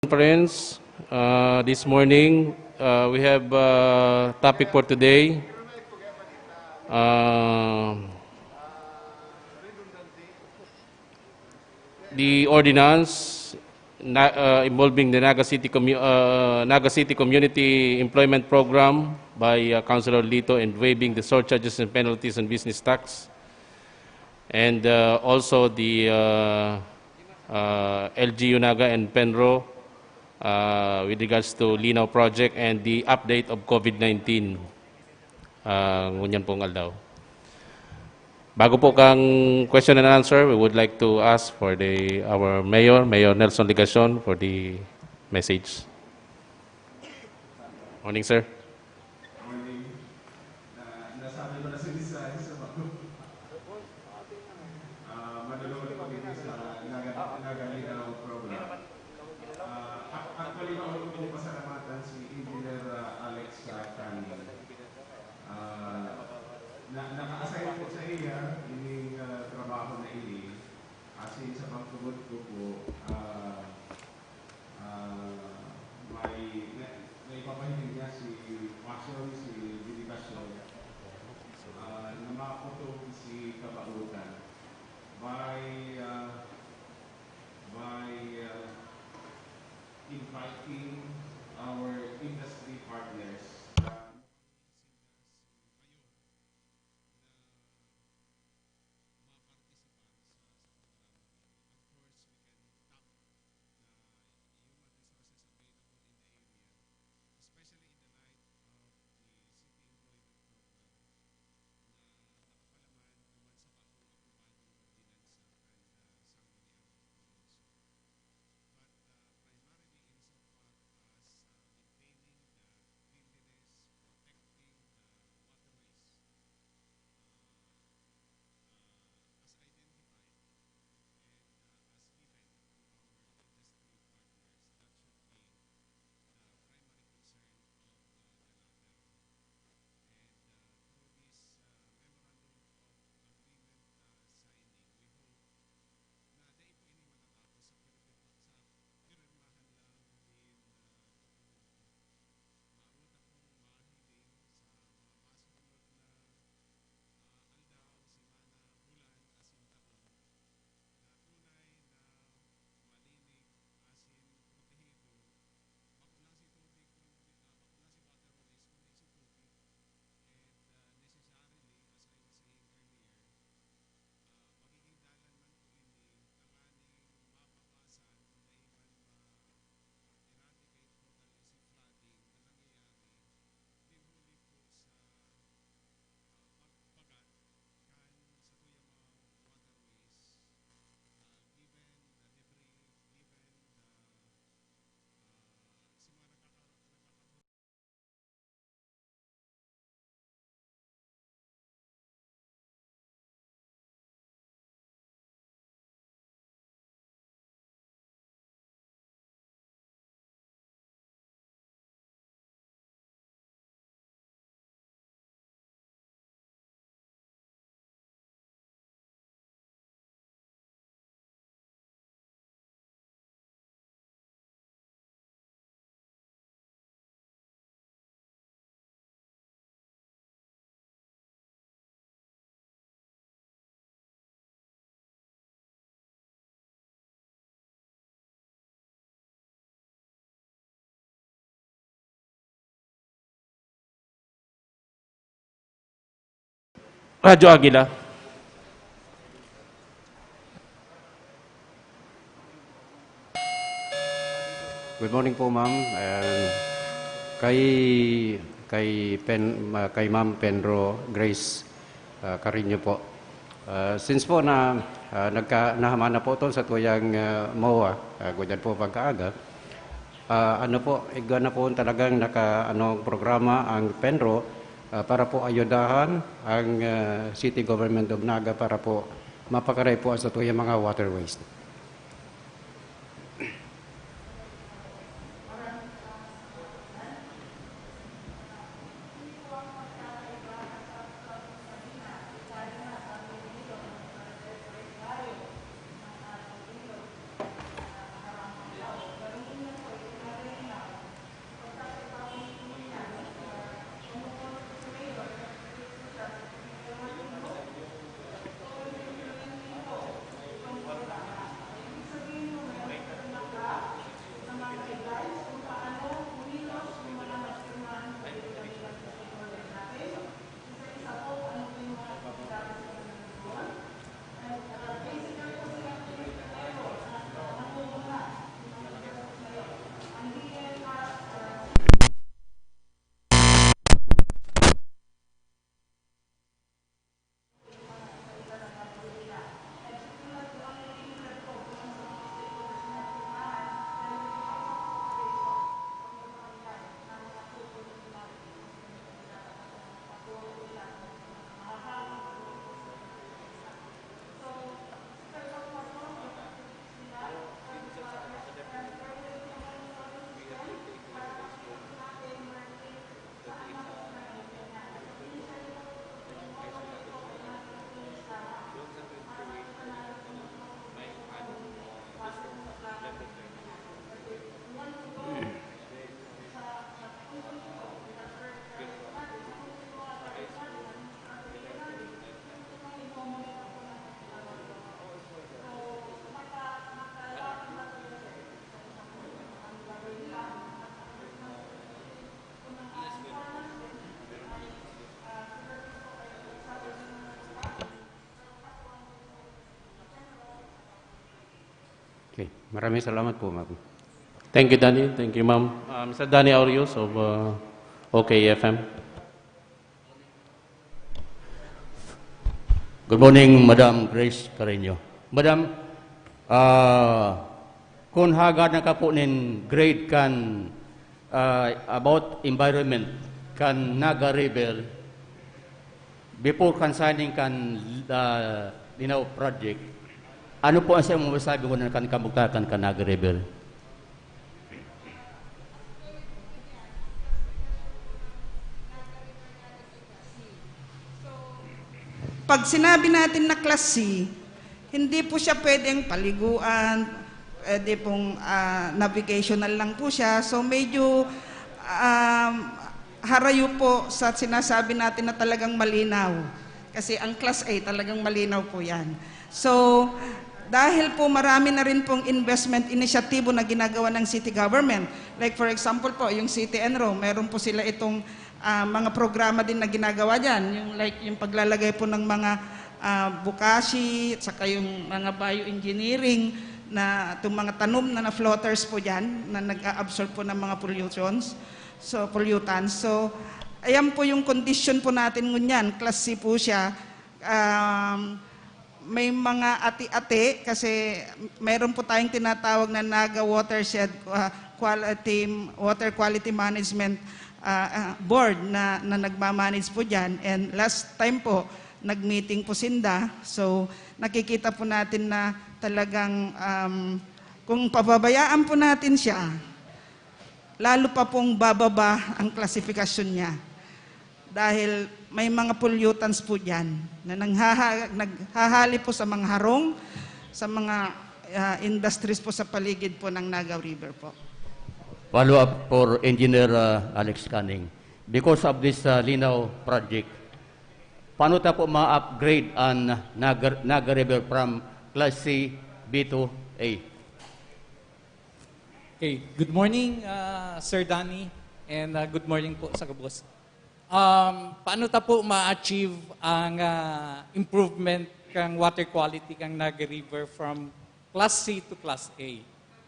Conference this morning. We have a topic for today. The ordinance involving the Naga City Community Employment Program by Councilor Lito and waiving the surcharges and penalties and business tax. And also the LGU Naga and Penro with regards to Linaw project and the update of COVID-19. Ngunyan pong aldaw. Bago po kang question and answer, we would like to ask for our Mayor Nelson Ligacion, for the message. Morning, sir. Morning. Nasabi ko na si Lisa sa bago. Madulungan ko dito sa Nagalinaw program. Actually, ako ko pinipasalamatan si Engineer Alex Cani. Naka-assign po sa iya, yung trabaho na ini. Kasi sa pagtugod ko po, may papahiling niya si Passion, si Dedicacion, na makaputog si Kabautan by inviting our industry partners. Radyo Aguila. Good morning po, ma'am. Kay Ma'am Penro Grace Carino po. Since po na nahaman na po ito sa tuyang MOA, ganyan po pagkaaga, ano po, iga na po talagang programa ang Penro para po ayudahan ang City Government of Naga para po mapakaray po sa tuyang mga waterways. Okay. Maraming salamat po, ma'am. Thank you, Danny. Thank you, ma'am. Mr. Danny Aureos of OKFM. Good morning, Madam Grace Carreño. Madam, kung hagad na ka po nin grade kan about environment kan Naga River before kan signing kan Linaw project, ano po ang siya masasabi ko na kan kamugtakan kan Naga River? Pag sinabi natin na Class C, hindi po siya pwedeng paliguan, pwede pong navigational lang po siya. So medyo harayo po sa sinasabi natin na talagang malinaw. Kasi ang Class A talagang malinaw po yan. So dahil po marami na rin pong investment inisyatibo na ginagawa ng city government. Like for example po, yung City Enro, meron po sila itong mga programa din na ginagawa dyan, yung paglalagay po ng mga bukashi, at saka yung mga bioengineering na itong mga tanom na floaters po dyan na nag-absorb po ng mga pollutants. So, ayan po yung condition po natin ngunyan. Class C po siya. May mga ati-ati kasi meron po tayong tinatawag na Naga Watershed Water Quality Management board na nagmamanage po dyan. And last time po, nag-meeting po Sinda. So, nakikita po natin na talagang kung pababayaan po natin siya, lalo pa pong bababa ang klasifikasyon niya. Dahil may mga pollutants po dyan na naghahali po sa mga harong, sa mga industries po sa paligid po ng Naga River po. Follow-up for Engineer Alex Canning. Because of this Linaw project, paano tayo po ma-upgrade ang Naga River from Class C, B to A? Okay, good morning, Sir Danny, and good morning po sa kabos. Paano tayo po ma-achieve ang improvement kang water quality kang Naga River from Class C to Class A?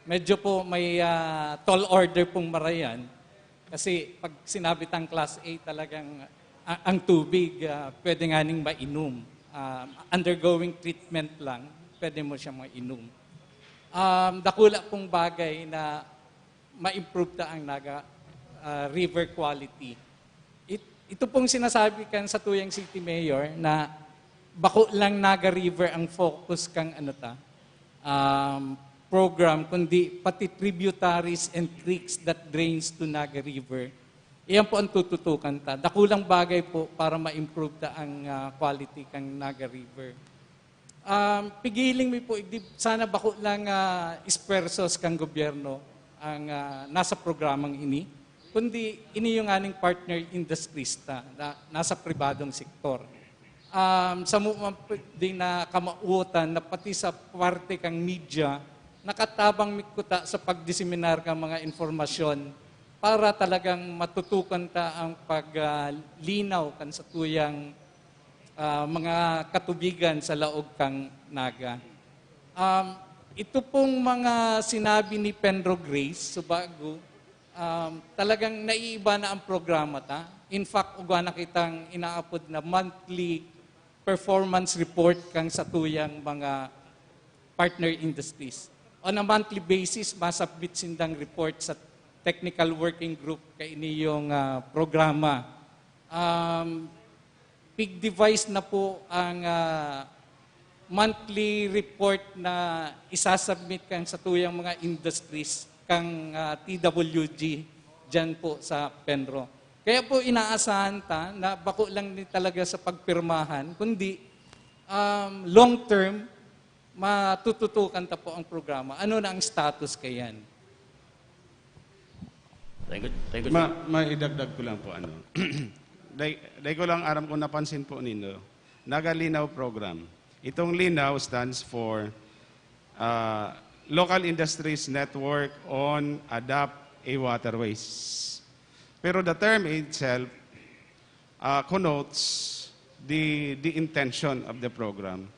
Medyo po may tall order pong marayan kasi pag sinabi tang Class A talagang ang tubig pwede nga ning mainom. Undergoing treatment lang, pwede mo siya mainom. Dakula pong bagay na ma-improve ta ang Naga river quality. Ito pong sinasabi kan sa tuyang City Mayor na bako lang Naga River ang focus kang program, kundi pati tributaries and creeks that drains to Naga River. Iyan po ang tututukan ta. Dakulang bagay po para ma-improve ta ang quality kang Naga River. Pigiling mi po, sana bako lang ispersos kang gobyerno ang nasa programang ini, kundi ini yung aning partner industries na nasa pribadong sektor. Sa mga din na kamauotan na pati sa parte kang media, nakatabang mikuta sa pagdiseminar ka mga informasyon para talagang matutukan ta ang paglinaw kan sa tuyang mga katubigan sa laog kang Naga. Ito pong mga sinabi ni Penro Grace Subago, talagang naiiba na ang programa ta. In fact, ugwa na kitang inaapod na monthly performance report kang sa tuyang mga partner industries. On a monthly basis, masubmit sindang report sa technical working group kay iniyong programa. Big device na po ang monthly report na isasubmit kang sa tuyang mga industries kang TWG dyan po sa Penro. Kaya po inaasahan ta na bako lang din talaga sa pagpirmahan, kundi long term, matututukan ta po ang programa. Ano na ang status kayan? Thank you, Maidagdag ko lang po ano. Day ko lang aram kung napansin po ninyo. Naga Linaw program. Itong Linaw stands for Local Industries Network on Adapt a Waterways. Pero the term itself connotes the intention of the program.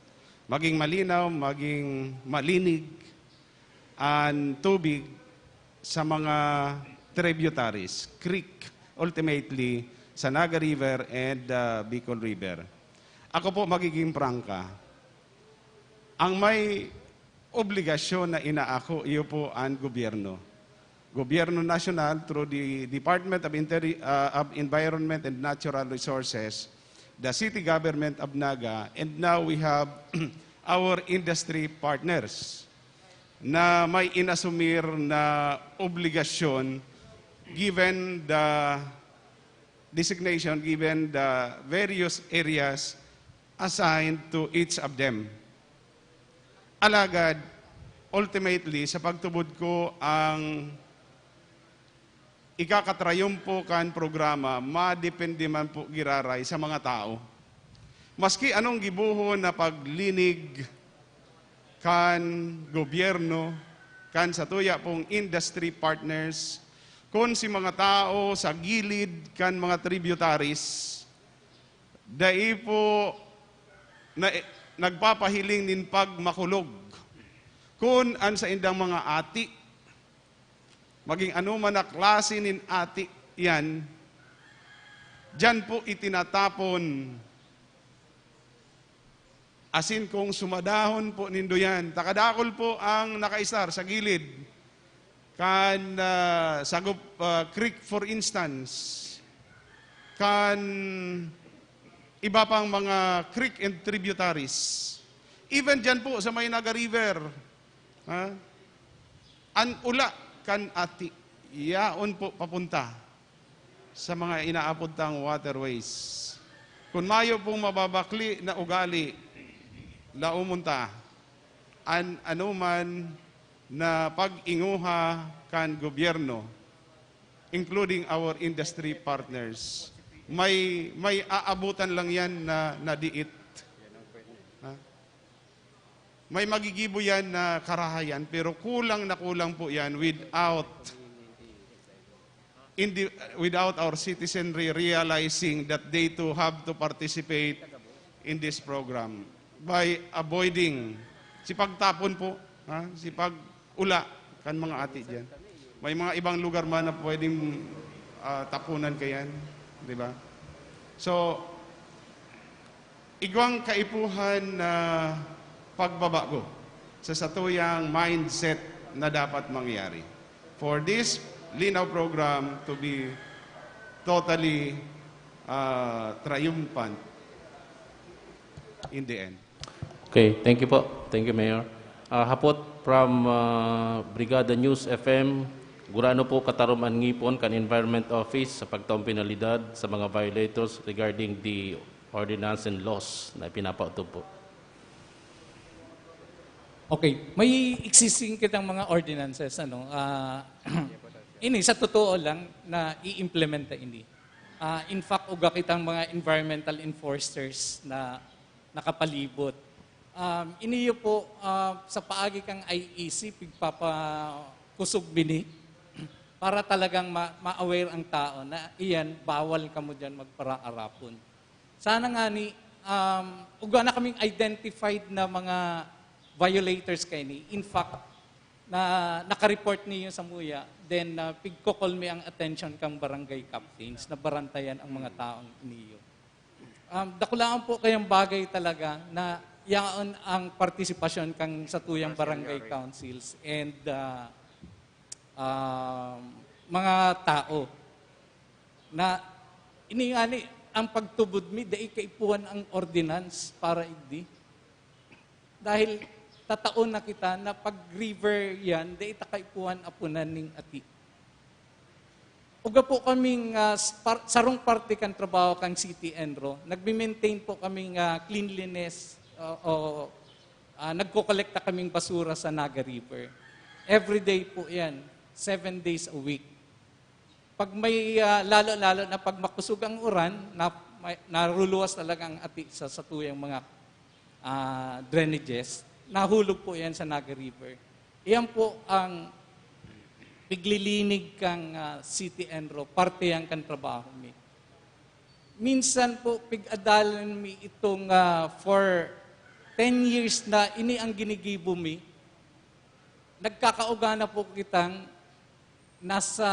Maging malinaw, maging malinig, ang tubig sa mga tributaries, creek, ultimately, sa Naga River and Bicol River. Ako po magiging prangka. Ang may obligasyon na inaako, iyo po ang gobyerno. Gobyerno national through the Department of Environment and Natural Resources, the city government of Naga, and now we have our industry partners na may inasumir na obligasyon given the designation, given the various areas assigned to each of them. Alagad, ultimately, sa pagtubod ko ang ikakatrayumpo kan programa, madepende man po giraray sa mga tao. Maski anong gibuho na paglinig kan gobyerno, kan sa tuya pong industry partners, kung si mga tao sa gilid kan mga tributaries, dai po na, nagpapahiling nin pagmakulog. Kung an sa indang mga ati, maging anuman na klase nin ati yan, dyan po itinatapon. Asin kung sumadahon po nindo yan, takadakol po ang nakaisar sa gilid. Kan Sagup Creek for instance, kan iba pang mga creek and tributaries. Even dyan po sa may Naga River, an ula kan ati, yaon po papunta sa mga inaapuntang waterways. Kung mayo pong mababakli na ugali, laumunta, anuman na pag-inguha kan gobyerno, including our industry partners, may aabutan lang yan na diit. May magigibo yan na karahayan, pero kulang na kulang po yan without our citizenry realizing that they too have to participate in this program by avoiding si pagtapon po, si pag-ula kan mga ati dyan. May mga ibang lugar man na pwedeng tapunan kayan, di ba? So, igwang kaipuhan na pagbabago sa satuyang mindset na dapat mangyari for this Linaw program to be totally triumphant in the end. Okay, thank you po. Thank you, Mayor. Hapot from Brigada News FM, gurano po kataruman ngipon kan Environment Office sa pagtaong penalidad sa mga violators regarding the ordinance and laws na pinapauto po. Okay, may existing kitang mga ordinances, ini sa totoo lang na i-implementa ini. In fact, uga kitang mga environmental enforcers na nakapalibot. Iniyo po sa paagi kang IEC, pigpapakusog bini, para talagang ma-aware ang tao na iyan, bawal ka mo dyan magpara-arapon. Sana nga ni, uga na kaming identified na mga violators kay ni. In fact, na naka-report niyo sa muya, then pigkokol mi ang attention kang barangay captains na barantayan ang mga taong niyo. Dakulaan po kayang bagay talaga na yaon ang partisipasyon kang sa tuyang barangay councils and mga tao na iningani ang pagtubod mi dai kaipuan ang ordinance para igdi. Dahil tataon na kita na pag river yan, dai takaipuan apunan ning ati. Uga po kaming sarong parte kan trabaho kang City Enro. Nagbi-maintain po kaming cleanliness nagko-kolekta kaming basura sa Naga River. Every day po yan, 7 days a week. Pag may lalo-lalo na pag makusog ang uran, naruluwas talaga ang ati sa tuyang mga drainages, nahulog po yan sa Naga River. Iyan po ang piglilinig kang City Enro, parte yan kan trabaho mi. Minsan po, pig-adalan mi itong for 10 years na ini ang ginigibo mi, nagkakauga na po kitang nasa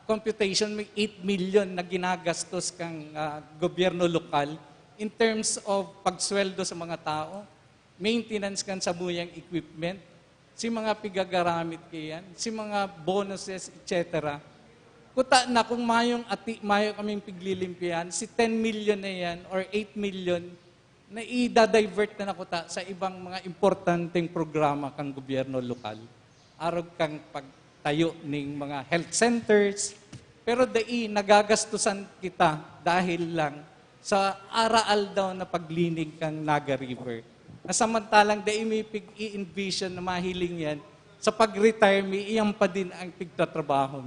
computation may 8 million na ginagastos kang gobyerno lokal in terms of pagsweldo sa mga tao, maintenance kan sa buyang equipment, si mga pigagaramit kayan, si mga bonuses, etc. Kuta na kung mayo kaming piglilimpihan, si 10 million na yan or 8 million na i-divert na nakuta sa ibang mga importanteng programa kang gobyerno lokal. Arog kang pagtayo ng mga health centers, pero nagagastusan kita dahil lang sa araal daw na paglinig kang Naga River. Na samantalang may pig-i-envision na mahiling yan, sa pag-retire iyang pa din ang pigtatrabaho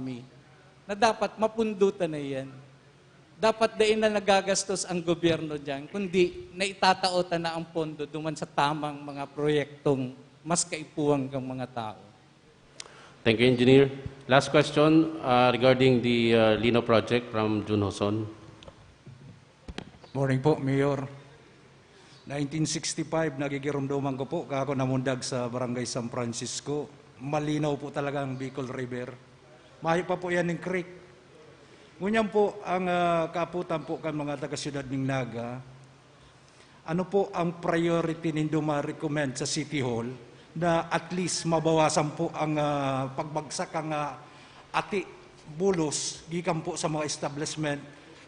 na dapat mapundutan na yan. Dapat na nagagastos ang gobyerno dyan, kundi naitataotan na ang pondo duman sa tamang mga proyektong mas kaipuwang kang mga tao. Thank you, Engineer. Last question regarding the Lino project from Jun Hoson. Morning po, Mayor. 1965, nagigirumduman ko po, kako namundag sa Barangay San Francisco. Malinaw po talaga ang Bicol River. Mahi pa po yan ng creek. Ngunyan po ang kaaputan po kan mga taga-siyudad ng Naga. Ano po ang priority nindo ma-recommend sa City Hall na at least mabawasan po ang pagbagsak ang ati bulos gikan po sa mga establishment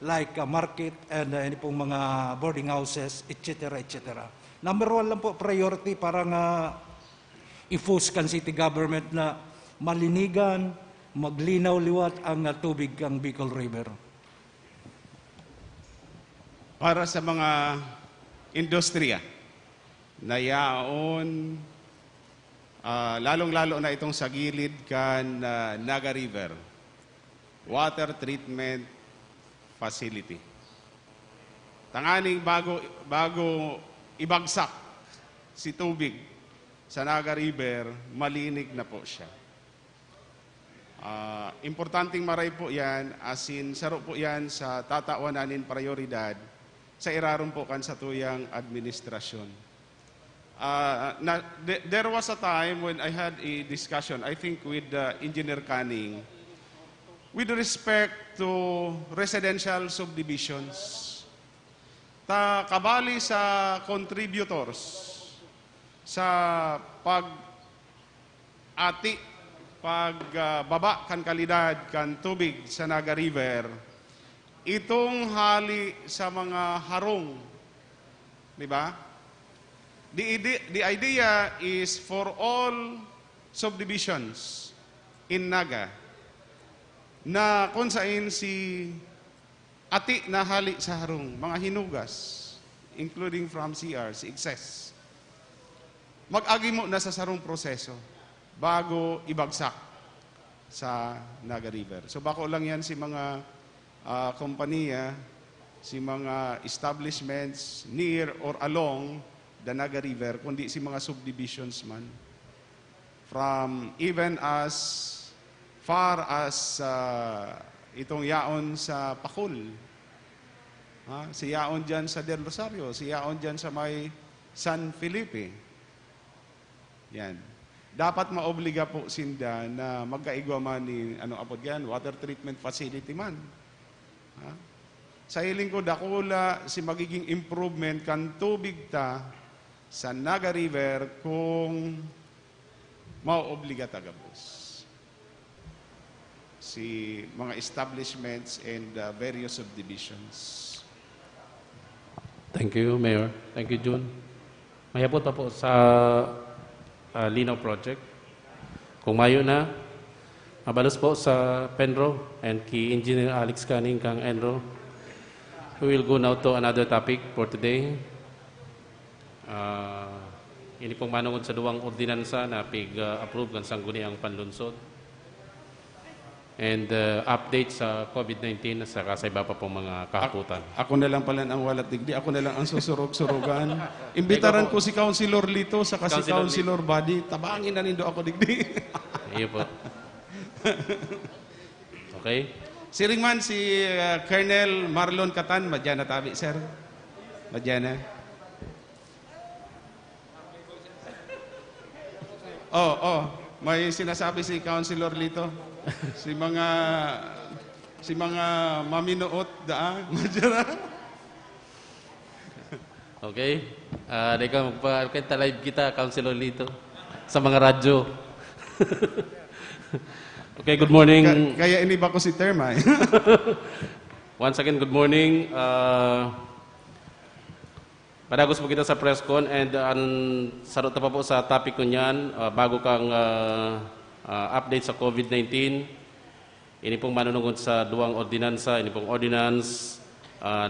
like market and any pong mga boarding houses, etc. etc. Number one lang po priority para nga i-force kan city government na malinigan, maglinaw liwat ang tubig ang Bicol River. Para sa mga industriya na yaon, lalong-lalo na itong sa gilid kan Naga River, water treatment facility. Tanganing bago ibagsak si tubig sa Naga River, malinig na po siya. Importanteng maray po yan, asin saro po yan sa tatawanan prioridad sa iraron po kan sa tuyang administrasyon. There was a time when I had a discussion, I think with Engineer Canning, with respect to residential subdivisions. Kabali sa contributors sa pagbaba kan kalidad kan tubig sa Naga River, itong hali sa mga harong, di ba? The idea is for all subdivisions in Naga na kung saan si ati na hali sa harong, mga hinugas, including from CR, si excess, mag-agi mo na sa sarong proseso bago ibagsak sa Naga River. So bako lang yan si mga kompanya, si mga establishments near or along the Naga River, kundi si mga subdivisions man. From even as far as itong yaon sa Pakul, si yaon dyan sa Del Rosario, si yaon dyan sa may San Felipe. Yan. Dapat maobliga po sinda na magkaigwa man ni anong apod yan, water treatment facility man. Sa hiling ko dakula si magiging improvement kan tubig ta sa Naga River kung maobliga tagabos si mga establishments and various subdivisions. Thank you, Mayor. Thank you, Jun. Mayabot pa po sa Lino project. Kung mayo na, mabalos po sa Penro and kay Engineer Alex Canning kang Enro. We will go now to another topic for today. Ini pong manungod sa duwang ordinansa na pig-approve ng sangguniang panlunsod. And update sa COVID-19 sa kasayba pa pong mga kahaputan. Ako na lang pala ang walat digdi. Ako na lang ang susurog-surugan. Imbitaran ko si Councilor Lito sa kasi Councilor Buddy. Tabangin na nindo ako digdi. Iyo po. Okay. Siring man si Colonel Marlon Catan. Madyan na tabi, sir. Madyan na. May sinasabi si Councilor Lito. Si mga maminuot da. Okay. Deka magpakita live kita, Councilor Lito, sa mga radyo. Okay, good morning. Kaya ini ba ko si Terma? Once again, good morning. Padagos po kita sa press con and sarot na pa po sa topic ko niyan, bago kang update sa COVID-19. Ini pong manunungod sa duwang ordinansa, ini pong ordinance,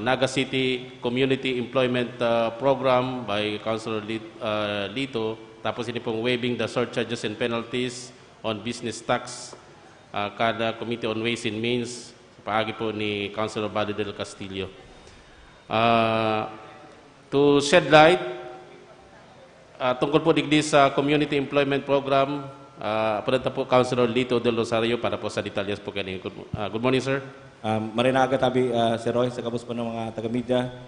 Naga City Community Employment Program by Councilor Lito. Tapos ini pong waiving the surcharges and penalties on business tax, kada Committee on Ways and Means, paagi po ni Councilor Bado del Castillo. To shed light, tungkol po digdi sa Community Employment Program, punta po Councilor Lito del Rosario para po sa detalyas po kanina. Good morning, sir. Marinaga tabi, Sir Roy, sa kabus po ng mga taga-media,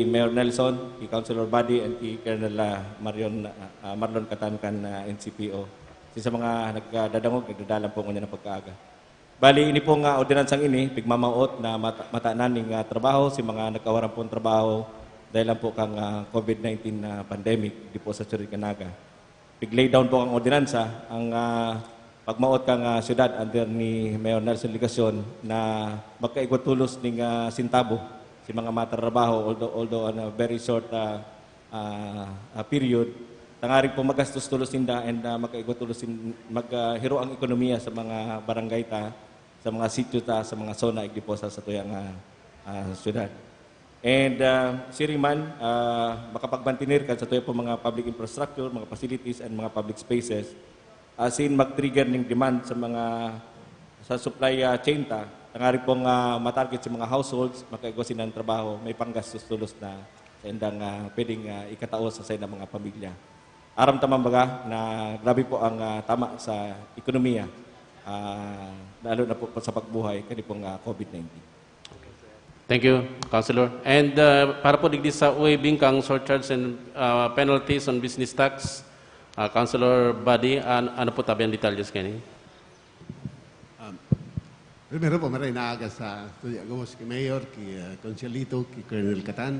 Mayor Nelson, Councilor Buddy, and Colonel Marlon Katankan, NCPO. Sa mga nagdadangog, nagdadalang po ngayon ng pagkaaga. Bali, ini pong ordinansang ini, pigmamaot na mataanan ng trabaho, si mga nagkawaran pong trabaho, dahil lang po kang COVID-19 pandemic di po sa Chirica Naga. Pig-lay down po ang ordinansa, ang pagmaot kang syudad under ni Mayor Nelson Ligacion na magkaigwatulos ng sintabo si mga matrabaho, although on a very short period, tangaring po magastos tulos ninda and magkaigwatulos maghiro ang ekonomiya sa mga barangay ta, sa mga sityo ta, sa mga zona igdi po sa tuyang syudad. And siriman, makapagbantinir kan sa tuyo po mga public infrastructure, mga facilities, and mga public spaces, asin mag-trigger ng demand sa supply chain ta, tangari pong matarget sa mga households, makaigosin ng trabaho, may panggastos tulos na sa indang pwedeng ikataos sa indang mga pamilya. Aram tamang baga na grabe po ang tama sa ekonomiya, lalo na po sa pagbuhay, kani pong COVID-19. Thank you, Councilor. And para po digdi sa waiving kang surcharge and penalties on business tax, Councilor Buddy, ano po tabi ang detalyos kanina? Primero po, maray naaga sa Agos, kay Mayor, kay Consialito, kay Colonel Catan,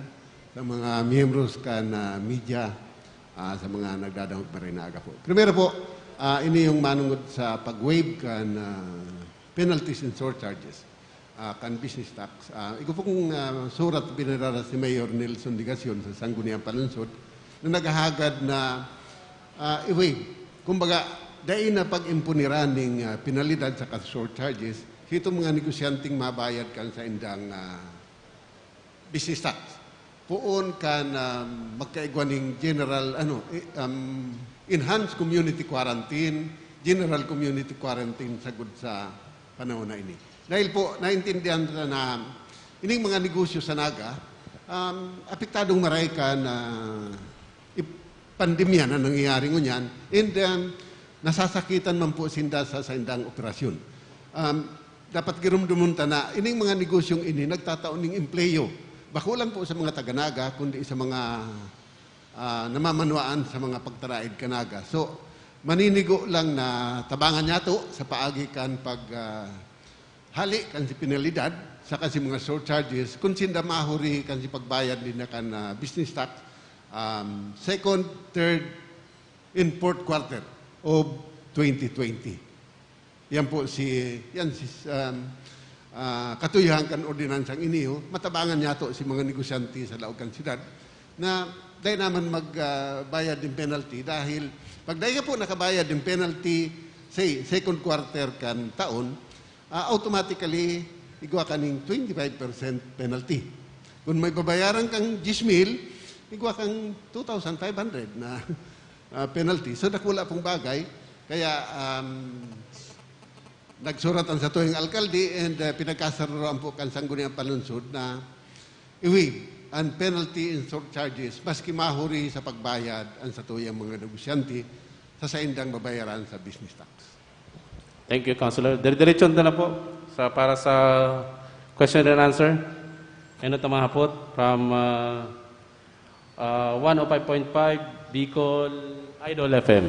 sa mga miyembros kan media, sa mga nagdadahog, maray naaga po. Primero po, ini yung manungod sa pag-waive kan penalties and surcharges kan business tax. Iko po kung surat pinararas ni Mayor Nelson Ligacion sa Sangguniang Palunsod na naghahagad na i-waive. Kumbaga, dahil na pag-impuniran ng penalidad sa surcharges, ito mga negosyanteng mabayad kan sa indang business tax. Poon kan magkaigwaning general, enhanced community quarantine, general community quarantine sagod sa panahon na ini. Dahil po, naintindihan na ining mga negosyo sa Naga, apektadong maray ka na pandemya na nangyayari ngunyan, and nasasakitan man po sinda sa indang operasyon. Dapat girumdumunta na ining mga negosyong ini nagtataon ng empleyo. Bakulang po sa mga taga-Naga, kundi sa mga namamanuaan sa mga pagtaraid ka-Naga. So, maninigo lang na tabangan niya to sa paagi kan hali kan si penalidad sa kasi mga surcharges kung sinda mahuri kan si pagbayad din na kan business tax second, third, and fourth quarter of 2020. Yan po katuyahan kan ordinansang iniho, matabangan niya to si mga negosyante sa laog kan siyudad na dahil naman magbayad din penalty dahil pag dahil po nakabayad din penalty say second quarter kan taon, automatically, igwa ka ng 25% penalty. Kung may babayaran kang 10,000, igwa kang 2,500 na penalty. So, nakula pong bagay. Kaya, nagsuratan sa tuwing alkalde and pinagkasaruan po kan Sangguniang Palunsod na i-waive ang penalty and surcharges maski mahuri sa pagbayad ang sa tuyang mga negosyante sa saindang babayaran sa business tax. Thank you, Councilor. Diretso na po para sa question and answer. Ano tamahapot from 105.5 Bicol Idol FM.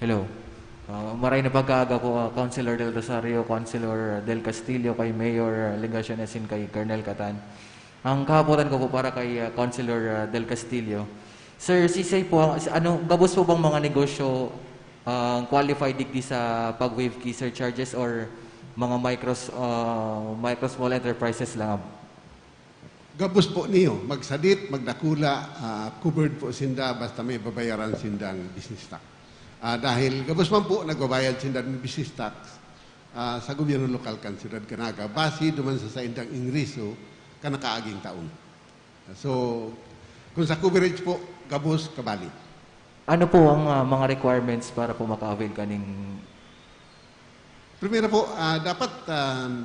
Hello. Maray na pagkaaga po, Councilor Del Rosario, Councilor Del Castillo, kay Mayor Legacion Esin, kay Colonel Catan. Ang kahapotan ko po para kay Councilor Del Castillo. Sir, sisay po, gabos po bang mga negosyo qualified digdi sa pag-waive key surcharges or mga micro small enterprises lang? Gabos po niyo, magsadit, magdakula, covered po sinda basta may babayaran sindang business tax. Dahil gabos man po nagbabayad sinda ng business tax sa gobyerno lokal kan Siyudad Canaga, base duman sa indang ingreso kanakaaging taon. So, kung sa coverage po, gabos kabali. Ano po ang mga requirements para po maka-avail kaning? Primero po, dapat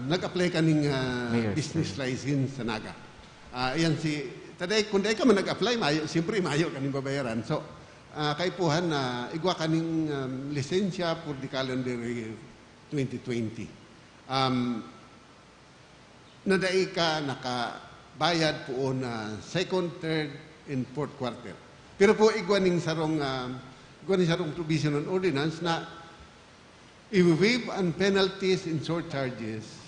nag-apply ka ng business license sa Naga. Ayan kung dahil ka man nag-apply, siyempre mayo ka ng babayaran. So, kaipuhan na igwa ka ng lisensya for the calendar year 2020. Nadai ka nakabayad po na second, third, and fourth quarter. Pero po igwa ning sarong provision on ordinance na i-waive ang penalties and surcharges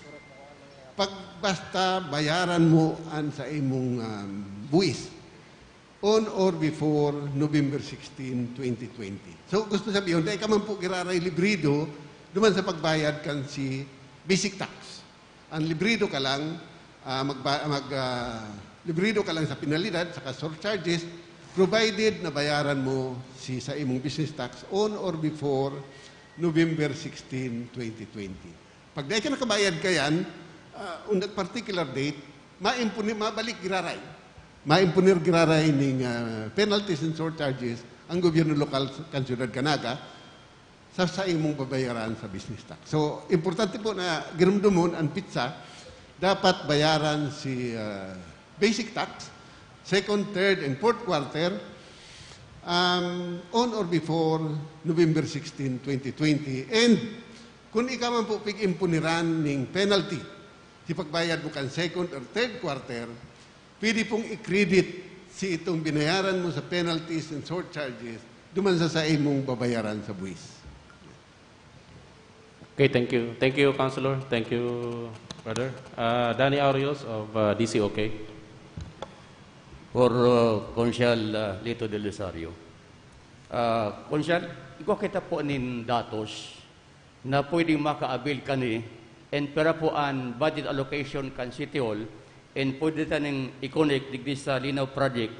pag basta bayaran mo sa imong buwis on or before November 16, 2020. So gusto sabihin, dahil ka man po kiraray librido duman sa pagbayad kan si basic tax. Ang librido ka lang, librido ka lang sa penalidad, saka surcharges, provided na bayaran mo sa imong business tax on or before November 16, 2020. Pag dahil ka nakabayad ka yan, on that particular date, mabalik giraray. Maimpunir giraray ng penalties and surcharges ang gobyerno lokal kan Siyudad Canaga sa imong babayaran sa business tax. So, importante po na ginumdumon ang pizza, dapat bayaran si basic tax, second, third, and fourth quarter on or before November 16, 2020. And kung ikaw man po pig-impuniran ng penalty, si pagbayad mo kan second or third quarter, pwede pong i-credit si itong binayaran mo sa penalties and surcharges duman sa imong babayaran sa buwis. Okay, thank you. Thank you, Councilor. Thank you, brother. Danny Aureos of DCOK. For Consyal Lito Del Rosario. Consyal, ikaw kita po nin datos na pwedeng maka-avail kani and para po ang budget allocation kan City Hall and pwede tanong i-connect digdi sa Linaw Project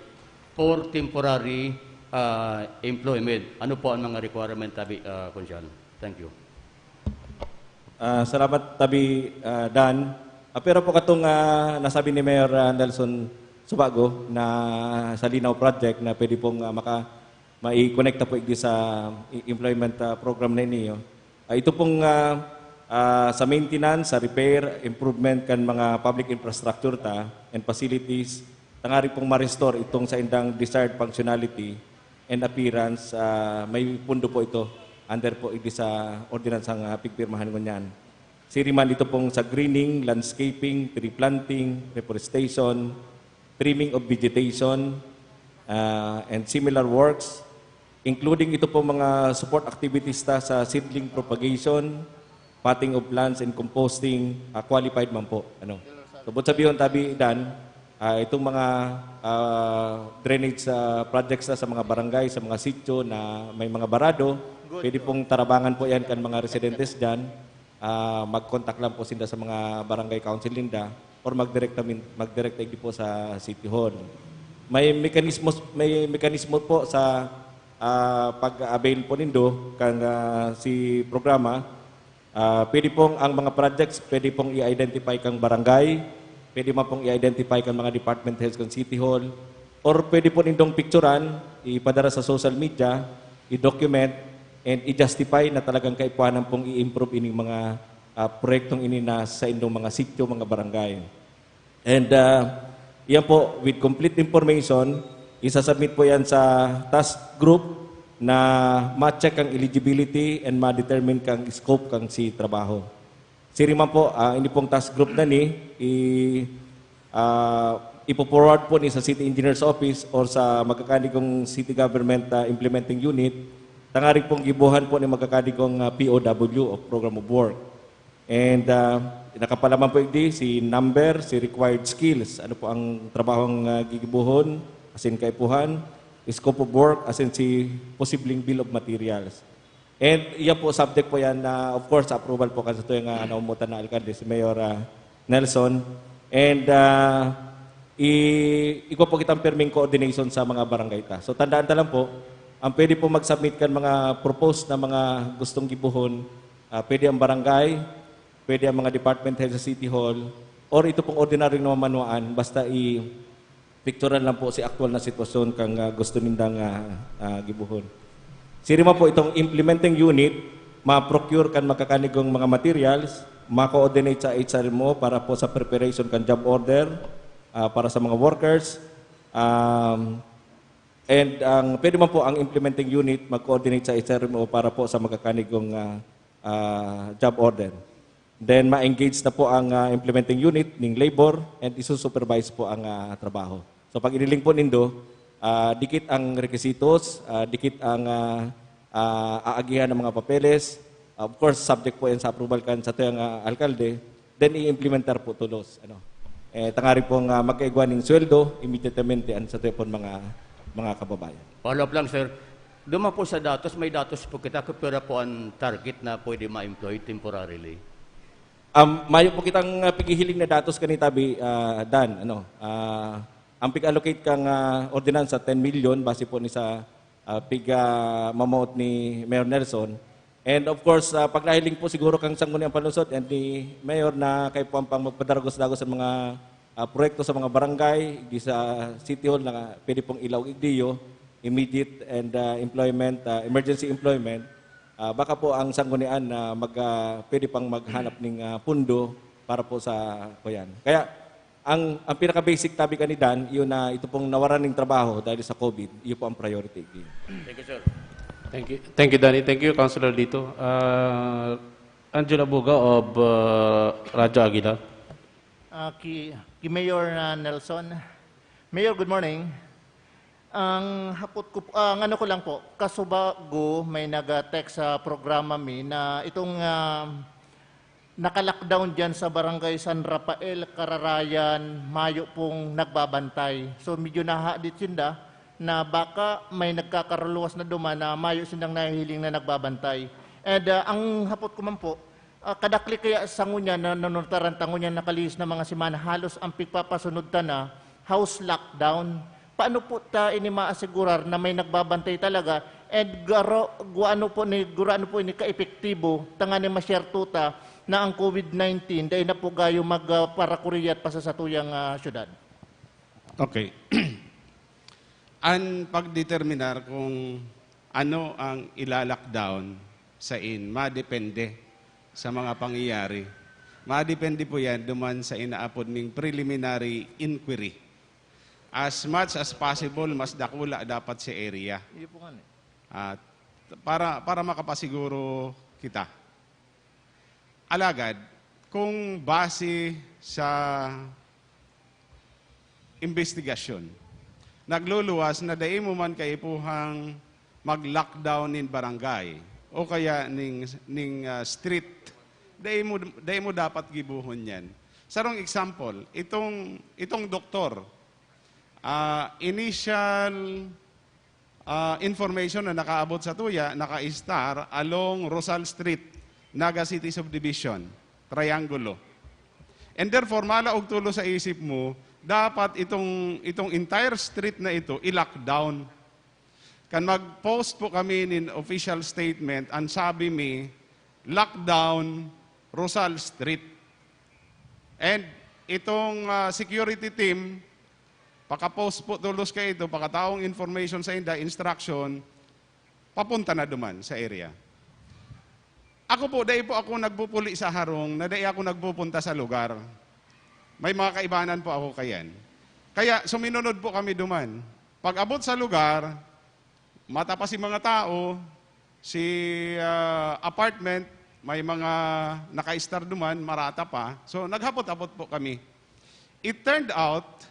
for temporary employment. Ano po ang mga requirement tabi, Consyal? Thank you. Salamat tabi, Dan. Pero po katong nasabi ni Mayor Nelson Subago na sa Linaw Project na pwede pong mai-connect po sa employment program na inyo. Ito pong sa maintenance, sa repair, improvement kan mga public infrastructure and facilities, tangari pong ma-restore itong sa indang desired functionality and appearance, may pundo po ito under po sa ordinance ang pigpirmahan ko niyan. Siriman ito pong sa greening, landscaping, tree planting, reforestation, trimming of vegetation, and similar works, including ito pong mga support activities sa seedling propagation, potting of plants and composting, qualified man po. Tubod sabihin tabi, Dan, itong mga drainage projects sa mga barangay, sa mga sityo na may mga barado, pwede pong tarabangan po yan kan mga residentes dyan. Mag-contact lang po sila sa mga barangay council linda or mag-direct po sa City Hall. May mekanismo po sa pag-avail po nindo kang si programa. Pwede pong ang mga projects, pwede pong i-identify kang barangay, pwede man pong i-identify kang mga department heads kang City Hall, or pwede po nindong picturean, ipadara sa social media, i-document, and i-justify na talagang kaipuanan pong i-improve ining mga proyektong ini na sa indong mga sityo, mga barangay. And yan po, with complete information, isasubmit po yan sa task group na ma-check ang eligibility and ma-determine kang scope kang si trabaho. Siriman po, ini pong task group na ni, ipo-forward po ni sa City Engineer's Office or sa magkakanigong City Government Implementing Unit Tangari pong gibuhan po ni magkakadigong POW o Program of Work. And nakapalaman po hindi si number, si required skills. Ano po ang trabahong gigibuhon, asin kaipuhan, scope of work, asin si posibleng bill of materials. And iyan po, subject po yan na, of course, approval po kasi ito yung naumutan na alkalde, si Mayor Nelson. And iko po kitang perming coordination sa mga barangay ta. So tandaan ta lang po, ang pwede po mag-submit kan mga proposed na mga gustong gibuhon, pwede ang barangay, pwede ang mga department head sa City Hall, or ito pong ordinaryong namanuan, basta i-picturean lang po si actual na sitwasyon kang gusto nindang gibuhon. Sirima po itong implementing unit, ma-procure kan magkakanigong mga materials, ma-coordinate sa HRMO para po sa preparation kan job order, para sa mga workers, and pwede man po ang implementing unit mag-coordinate sa HRMO para po sa magkakanigong job order. Then ma-engage na po ang implementing unit ng labor and isusupervise po ang trabaho. So pag iniling po nindo, dikit ang requisitos, dikit ang aagihan ng mga papeles. Of course, subject po yan sa approval kan sa tuyang alkalde. Then i-implementar po tulos. Tangari pong magkaigwa ng sweldo, immediatamente sa tuyang po mga kababayan. Follow up lang, sir. Duma po sa datos, may datos po kita kapira po ang target na pwede ma-employ temporarily. Mayo po kitang pigihiling na datos kanita, Dan. Ang pig-allocate kang ordinansa 10 million base po ni sa pig-mamot ni Mayor Nelson. And of course, paglahiling po siguro kang sangguniang palusot and ni Mayor na kay po ang magpadaragos-dagos sa mga proyekto sa mga barangay, di sa City Hall na pwede pong ilaw igdiyo, immediate and emergency employment, baka po ang sanggunian na pwede pang maghanap ng pundo para po sa kuyan. Kaya ang pinaka-basic tabi ka ni Dan, yun na ito pong nawaran ng trabaho dahil sa COVID, yun po ang priority. Thank you, sir. Thank you, Danny. Thank you, Councilor Lito. Angela Buga of Radyo Aguilar. Kay Mayor Nelson. Mayor, good morning. Ang hapot ko, ano ko lang po, kasubago may nag-text sa programa mi na itong naka-lockdown dyan sa Barangay San Rafael, Kararayan, Mayo pong nagbabantay. So medyo nahadit sinda na baka may nagkakaruluwas na duman na Mayo sindang nahihiling na nagbabantay. And ang hapot ko man po, kadakli kaya sa ngunya na nanuntaran tangunya nakalihis na mga simana, halos ang pigpapasunod ta na house lockdown. Paano po ta ini maasigurar na may nagbabantay talaga and guano po ini ka-epektibo tanga ni ma-share tuta na ang COVID-19 dahil na po gayo magparakuriyat pa sa satuyang syudad. Okay. Ang pagdeterminar kung ano ang ilalockdown sa madepende sa mga pangyayari. Madepende po yan duman sa inaapod ng preliminary inquiry. As much as possible, mas dakula dapat sa area. Para makapasiguro kita. Alagad, kung base sa investigasyon, nagluluwas na dahil mo man kaipuhang mag-lockdown in barangay o kaya ning street, dahil mo dapat gibuhon yan. Sarong example, itong doktor, initial information na nakaabot sa tuya, naka-star along Rosal Street, Naga City Subdivision, Triangulo. And therefore, malaog tulo sa isip mo, dapat itong entire street na ito i-lockdown. Kan mag-post po kami in official statement, ang sabi mi, lockdown Rosal Street. And itong security team, paka-post po tulos kayo ito, pakataong information sa inda, instruction, papunta na duman sa area. Ako po, dahil po ako nagpupuli sa harong, na dahil ako nagpupunta sa lugar. May mga kaibanan po ako kayan. Kaya suminunod po kami duman. Pag abot sa lugar, mata pa si mga tao, si apartment, may mga naka-star duman, marata pa. So naghapot-apot po kami. It turned out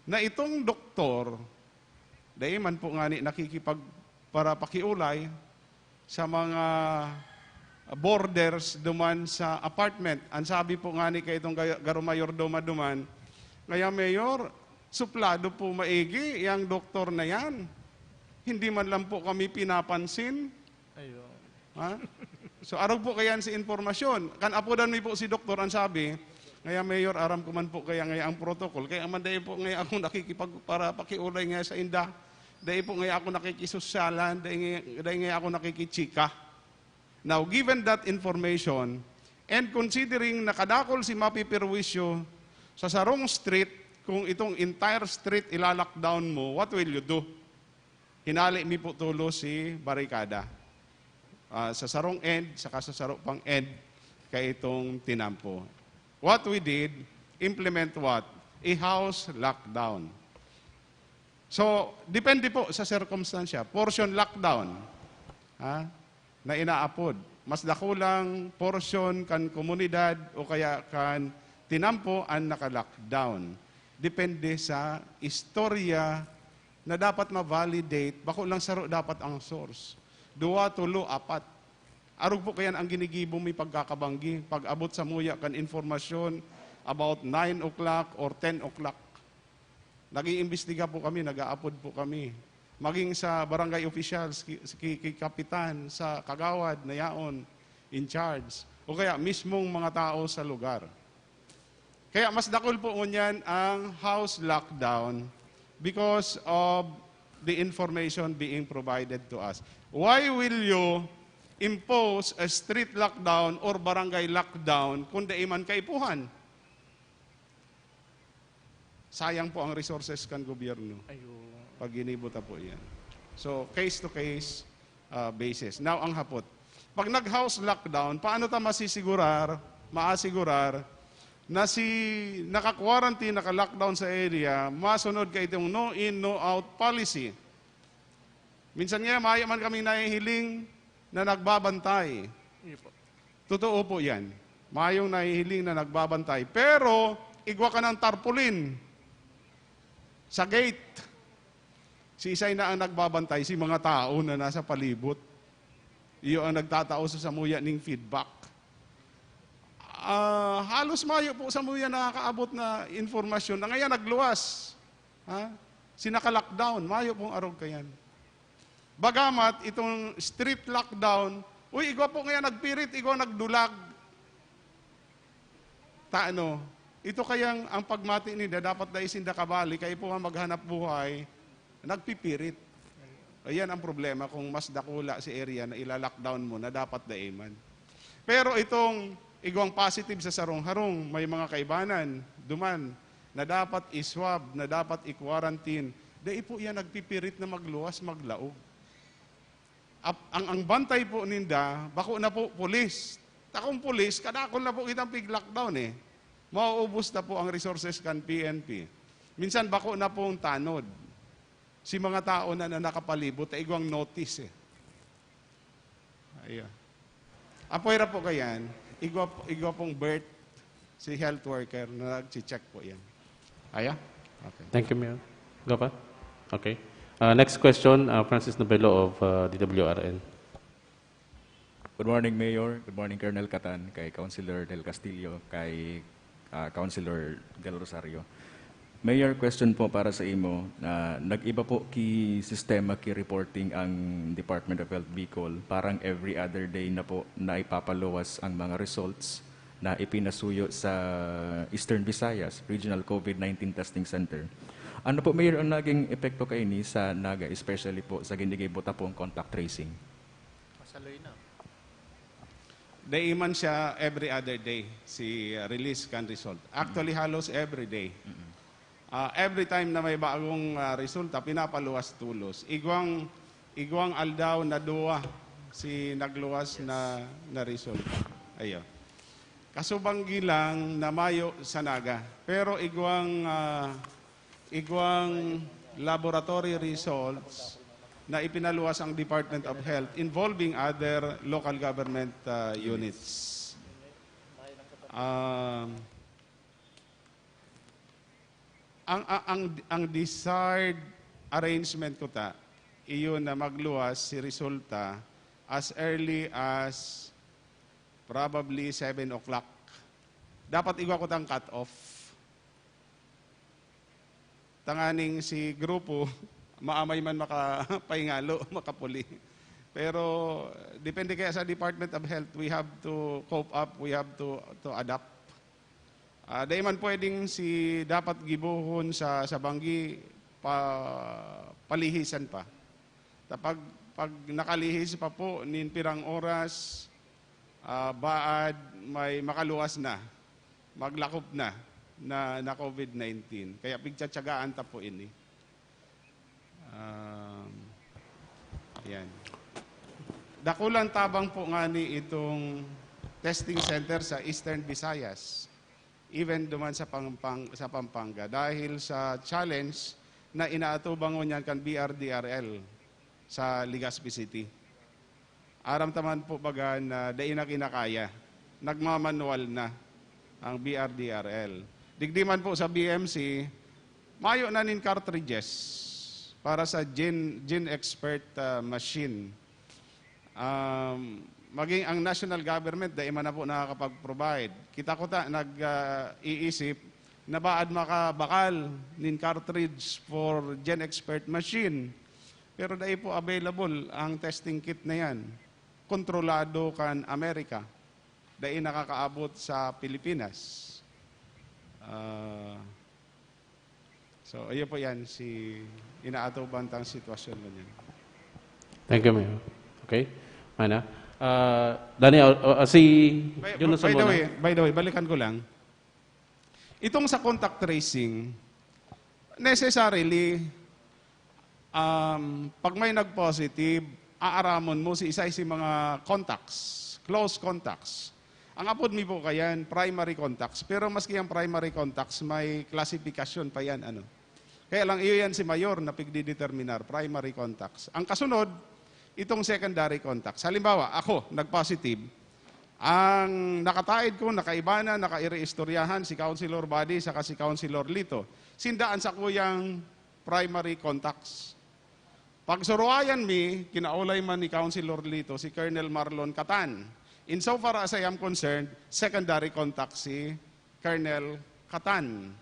na itong doktor, dahil man po nga nakikipag para pakiulay, sa mga borders duman sa apartment. Ang sabi po nga ni kay itong garumayor duman, ngaya mayor, suplado po maigi yang doktor na yan. Hindi man lang po kami pinapansin. Ha? So arog po kayan si informasyon. Kan apodan mi po si doktor ang sabi, ngaya mayor aram ko man po kaya ngaya ang protocol. Kaya man dahil po ngaya ako para pakiulay nga sa inda. Dahil po ngaya ako nakikisosyalan, dahil ngaya ako nakikichika. Now, given that information, and considering nakadakol si Mapipirwisyo sa Sarong Street, kung itong entire street ilalockdown mo, what will you do? Hinali mi po tulo si Barikada. Sa Sarong end, saka sa Sarong pang end, kay itong tinampo. What we did, implement what? A house lockdown. So, depende po sa circumstansya. Portion lockdown. Na inaapod. Mas dakulang portion kan komunidad o kaya kan tinampo ang naka-lockdown. Depende sa istorya na dapat ma-validate. Bako lang saro dapat ang source. 2, 3, 4. Arog po kayan ang ginigibo may pagkakabanggi. Pag abot sa muya kan informasyon about 9 o'clock or 10 o'clock. Nag-iimbestiga po kami, nag-aapod po kami. Maging sa barangay officials, kay kapitan, sa kagawad na yaon, in charge. O kaya mismong mga tao sa lugar. Kaya mas dakol po ngunyan ang house lockdown because of the information being provided to us. Why will you impose a street lockdown or barangay lockdown kung daiman kaipuhan? Sayang po ang resources kan gobyerno. Pag ginibota po yan. So, case-to-case basis. Now, ang hapot. Pag nag-house lockdown, paano ta maasigurar na si naka-quarantine, naka-lockdown sa area, masunod ka itong no-in, no-out policy. Minsan nga, maya man kami nahihiling na nagbabantay. Totoo po yan. Mayong nahihiling na nagbabantay. Pero, igwa ka ng tarpaulin sa gate. Si isay na ang nagbabantay, si mga tao na nasa palibot. Iyo ang nagtatao sa samuya ning feedback. Halos mayo po sa muya nakakaabot na informasyon na ngayon nagluwas. Sinaka-lockdown, mayo pong arog kayan. Bagamat itong street lockdown, igwa po ngayon nagpirit, igwa nagdulag. Ito kayang ang pagmati nila, dapat na isinda kabali, kayo po nga maghanap buhay, nagpipirit. Ayan ang problema kung mas dakula si area na ila-lockdown mo na dapat daiman. Pero itong igwang positive sa sarong-harong, may mga kaibanan, duman, na dapat iswab, na dapat i-quarantine. Dahil po yan nagpipirit na magluwas, maglaog. Ang bantay po ninda, bako na po pulis. Takong pulis, kadakol na po kitang pig-lockdown eh. Mauubos na po ang resources kan PNP. Minsan bako na po ang tanod. Si mga tao na nakapalibot, ay igwang notice eh. Ayan. Apoyra po kayan, igwa pong birth, si health worker na nag-check po yan. Aya? Okay. Thank you, Mayor. Go pa? Okay. Next question, Francis Nobelo of DWRN. Good morning, Mayor. Good morning, Colonel Catan, kay Councilor Del Castillo, kay Councilor Del Rosario. Mayor, question po para sa imo na nag-iba po ki sistema ki reporting ang Department of Health Bicol. Parang every other day na po na ipapaluwas ang mga results na ipinasuyo sa Eastern Visayas Regional COVID-19 Testing Center. Ano po, Mayor, ang naging epekto kay ni sa Naga, especially po sa ginigay-buta pong contact tracing? Masaloy na. Daiman siya every other day, si release kan result. Actually, halos every day. Every time na may bagong resulta, pinapaluwas tulos. Igwang aldaw na duwa si nagluwas na result. Ayo. Kasubanggi lang na mayo sa Naga. Pero igwang laboratory results na ipinaluwas ang Department of Health involving other local government units. Ang desired arrangement ko iyon na magluwas si resulta as early as probably 7 o'clock. Dapat igwa ko tang cut-off. Tanganing si grupo, maamay man makapaingalo, makapuli. Pero depende kaya sa Department of Health, we have to cope up, we have to adapt. Dahil man pwedeng si dapat gibuhon sa banggi palihisan pa. Pag nakalihis pa po, ninpirang oras, baad, may makaluwas na, maglakop na COVID-19. Kaya pigtsatsagaan ta po ini. Yan. Dakulang tabang po nga ni itong testing center sa Eastern Visayas, even duman sa Pampanga, dahil sa challenge na inaatubang mo niyan kan BRDRL sa Legazpi City. Aram taman po baga na dahil na kinakaya, nagmamanual na ang BRDRL. Digdiman po sa BMC, mayo na nin cartridges para sa Gene Expert machine. Maging ang national government, dahil man na po nakakapag-provide. Kita ko nag-iisip na baad makabakal nin cartridge for Gene Expert machine. Pero dahil po available ang testing kit na yan. Kontrolado kan Amerika. Dahil nakakaabot sa Pilipinas. So, ayun po yan, inaatubantang sitwasyon mo yan. Thank you, Mayor. Okay? Mana? Daniel, si Johnson by the way, balikan ko lang. Itong sa contact tracing, necessarily, pag may nag-positive, aaramon mo si mga contacts, close contacts. Ang apod mi po kayan, primary contacts. Pero maski ang primary contacts, may klasifikasyon pa yan. Kaya lang iyo yan si Mayor na pigdideterminar, primary contacts. Ang kasunod, itong secondary contacts. Halimbawa, ako, nag-positive. Ang nakataid ko, nakaibana, nakaireistoryahan, si Councilor Badi, saka si Councilor Lito. Sindaan sa kuyang primary contacts. Pag suruayan mi, kinaulay man ni Councilor Lito, si Colonel Marlon Catan. Insofar as I am concerned, secondary contact si Colonel Catan.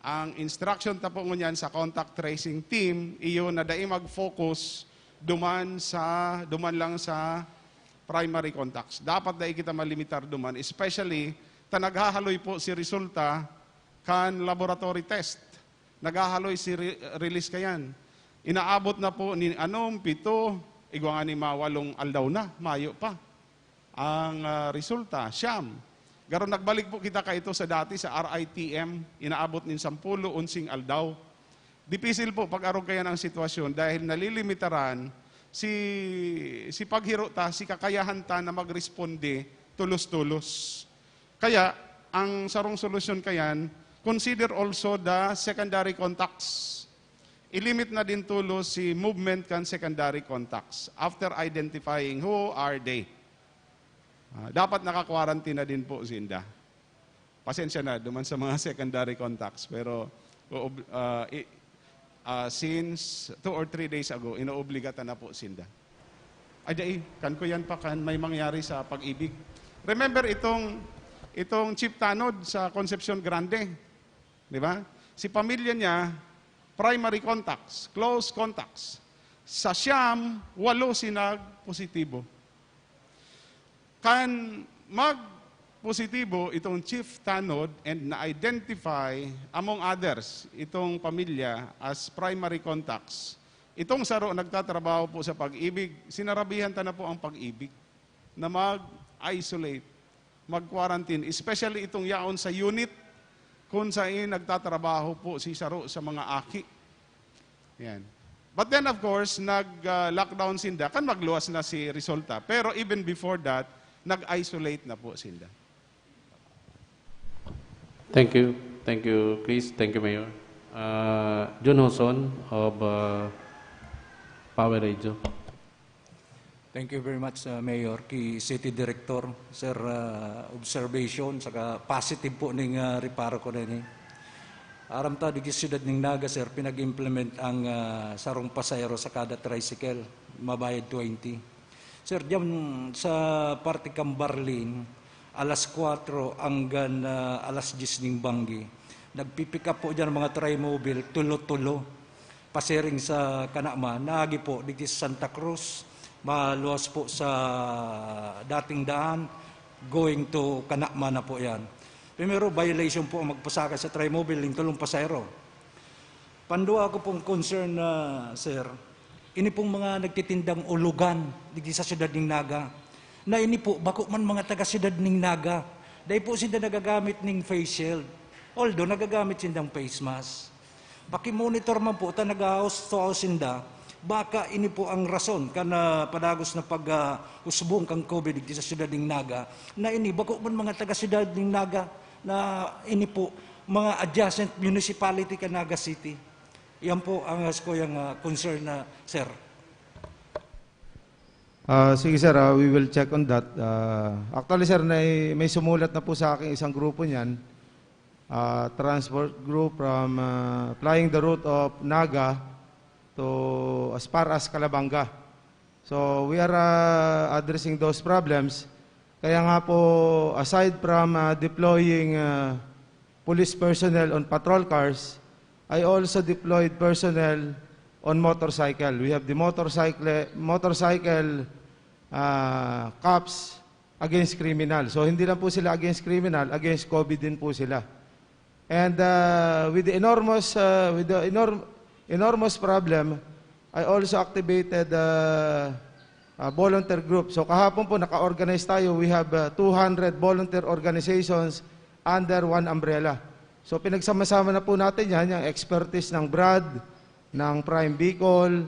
Ang instruction tapo ngunyan sa contact tracing team, iyo na dai mag-focus duman lang sa primary contacts. Dapat dai kita malimitar duman, especially naghahaloy po si resulta kan laboratory test. Naghahaloy si release kayan. Inaabot na po ni 7, igwa nga ni mawalong aldaw na, mayo pa. Ang resulta, siyam. Garon nagbalik po kita ito sa dati sa RITM, inaabot nin 10, 11 aldaw. Dipisil po pag-arog kaya ng sitwasyon dahil nalilimitaran si paghiro ta, si kakayahan ta na magresponde tulos-tulos. Kaya, ang sarong solusyon kayan, consider also the secondary contacts. Ilimit na din tulos si movement kan secondary contacts after identifying who are they. Dapat naka-quarantine na din po sinda. Pasensya na duman sa mga secondary contacts. Pero since 2 or 3 days ago, inoobligata na po sinda. Ay, kan ko yan pa kan may mangyari sa Pag-ibig. Remember itong Chief Tanod sa Concepcion Grande. Di ba? Si pamilya niya, primary contacts, close contacts. Sa siyam, 8 sinag-positibo. Kan mag-positibo itong Chief Tanod and na-identify among others itong pamilya as primary contacts. Itong saro nagtatrabaho po sa Pag-ibig, sinarabihan ta na po ang Pag-ibig na mag-isolate, mag-quarantine, especially itong yaon sa unit kung saan nagtatrabaho po si saro sa mga aki. Yan. But then of course, nag-lockdown sinda, kan magluwas na si resulta. Pero even before that, nag-isolate na po sila. Thank you. Thank you, Chris. Thank you, Mayor. John Hoson of Power Radio. Thank you very much, Mayor. Ki City Director, Sir, observation, saka positive po ning reparo ko na ni. Aram ta, di siyudad ning Naga, Sir, pinag-implement ang sarong pasayro sa kada tricycle, mabayad 20. Sir, diyan sa parte Cambarlin, alas 4 hanggang alas 10 ng Banggi. Nagpipick up po dyan mga tri-mobile, tulo-tulo. Pasering sa Kanama, nagi po dito sa Santa Cruz, maluwas po sa dating daan, going to Kanama na po yan. Primero, violation po ang magpasaka sa tri-mobile, yung tulong pasero. Pandua ko pong concern na, sir, ini pong mga nagtitindang ulugan dito sa siyudad ng Naga, na ini po, bako man mga taga-siyudad ng Naga, dahil po sila nagagamit ng face shield, although nagagamit sindang face mask. Paki-monitor man po, ta nag-house to house sinda, baka ini po ang rason kana padagos na pag-usbong kang COVID dito sa siyudad ng Naga, na ini, bako man mga taga-siyudad ng Naga, na ini po, mga adjacent municipality ka Naga City. Yan po ang yung concern na, sir. Sige sir, we will check on that. Actually sir, may sumulat na po sa akin isang grupo niyan. Transport group from flying the route of Naga to as far as Calabanga. So we are addressing those problems. Kaya nga po, aside from deploying police personnel on patrol cars, I also deployed personnel on motorcycle. We have the motorcycle cops against criminal. So hindi lang po sila against criminal, against COVID din po sila. And with the enormous problem, I also activated a volunteer group. So kahapon po naka-organize tayo. We have 200 volunteer organizations under one umbrella. So pinagsama-sama na po natin yan, yung expertise ng BRAD, ng Prime Bicol,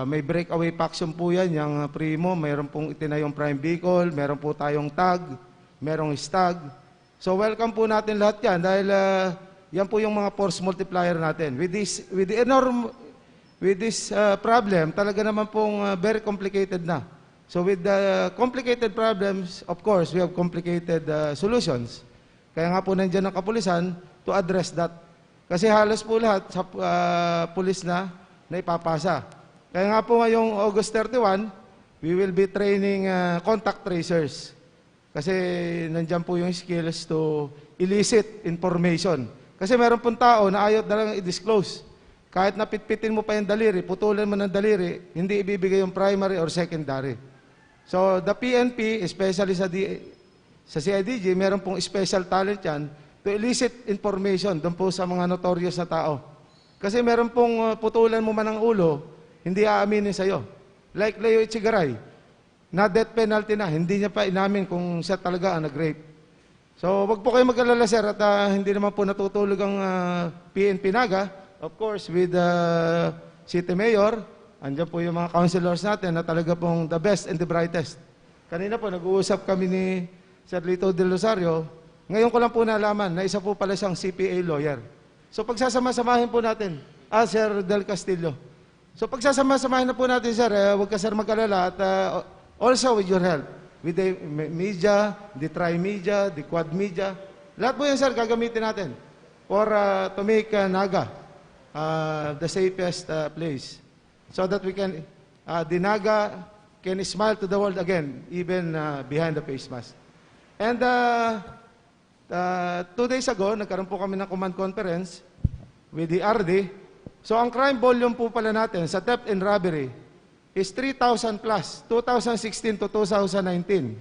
may breakaway faction po yan, yung Primo, mayroon pong itinayong Prime Bicol, mayroon po tayong TAG, mayroong STAG. So welcome po natin lahat yan dahil yan po yung mga force multiplier natin. With this problem, talaga naman pong very complicated na. So with the complicated problems, of course, we have complicated solutions. Kaya nga po nandiyan ang kapulisan to address that. Kasi halos po lahat sa pulis na ipapasa. Kaya nga po ngayong August 31, we will be training contact tracers. Kasi nandiyan po yung skills to elicit information. Kasi meron pong tao na ayaw na lang i-disclose. Kahit napitpitin mo pa yung daliri, putulan mo ng daliri, hindi ibibigay yung primary or secondary. So the PNP, especially sa CIDG, meron pong special talent yan to elicit information doon po sa mga notorious na tao. Kasi meron pong putulan mo man ang ulo, hindi aaminin sa'yo. Like Leo Echegaray, na death penalty na, hindi niya pa inamin kung siya talaga ang nag-rape. So wag po kayo mag-alala sir at hindi naman po natutulog ang PNP Naga. Of course, with the City Mayor, andyan po yung mga councilors natin na talaga pong the best and the brightest. Kanina po, nag-uusap kami ni Sir Lito Del Rosario, ngayon ko lang po nalaman na isa po pala siyang CPA lawyer. So pagsasama-samahin po natin, Sir Del Castillo. So pagsasama-samahin na po natin, sir, huwag ka sir mag-alala at also with your help, with the media, the tri-media, the quad media, lahat po yan sir gagamitin natin for to make Naga the safest place. So that we can, the Naga can smile to the world again, even behind the face mask. And 2 days ago, nagkaroon po kami ng command conference with the RD. So ang crime volume po pala natin sa theft and robbery is 3,000 plus, 2016 to 2019.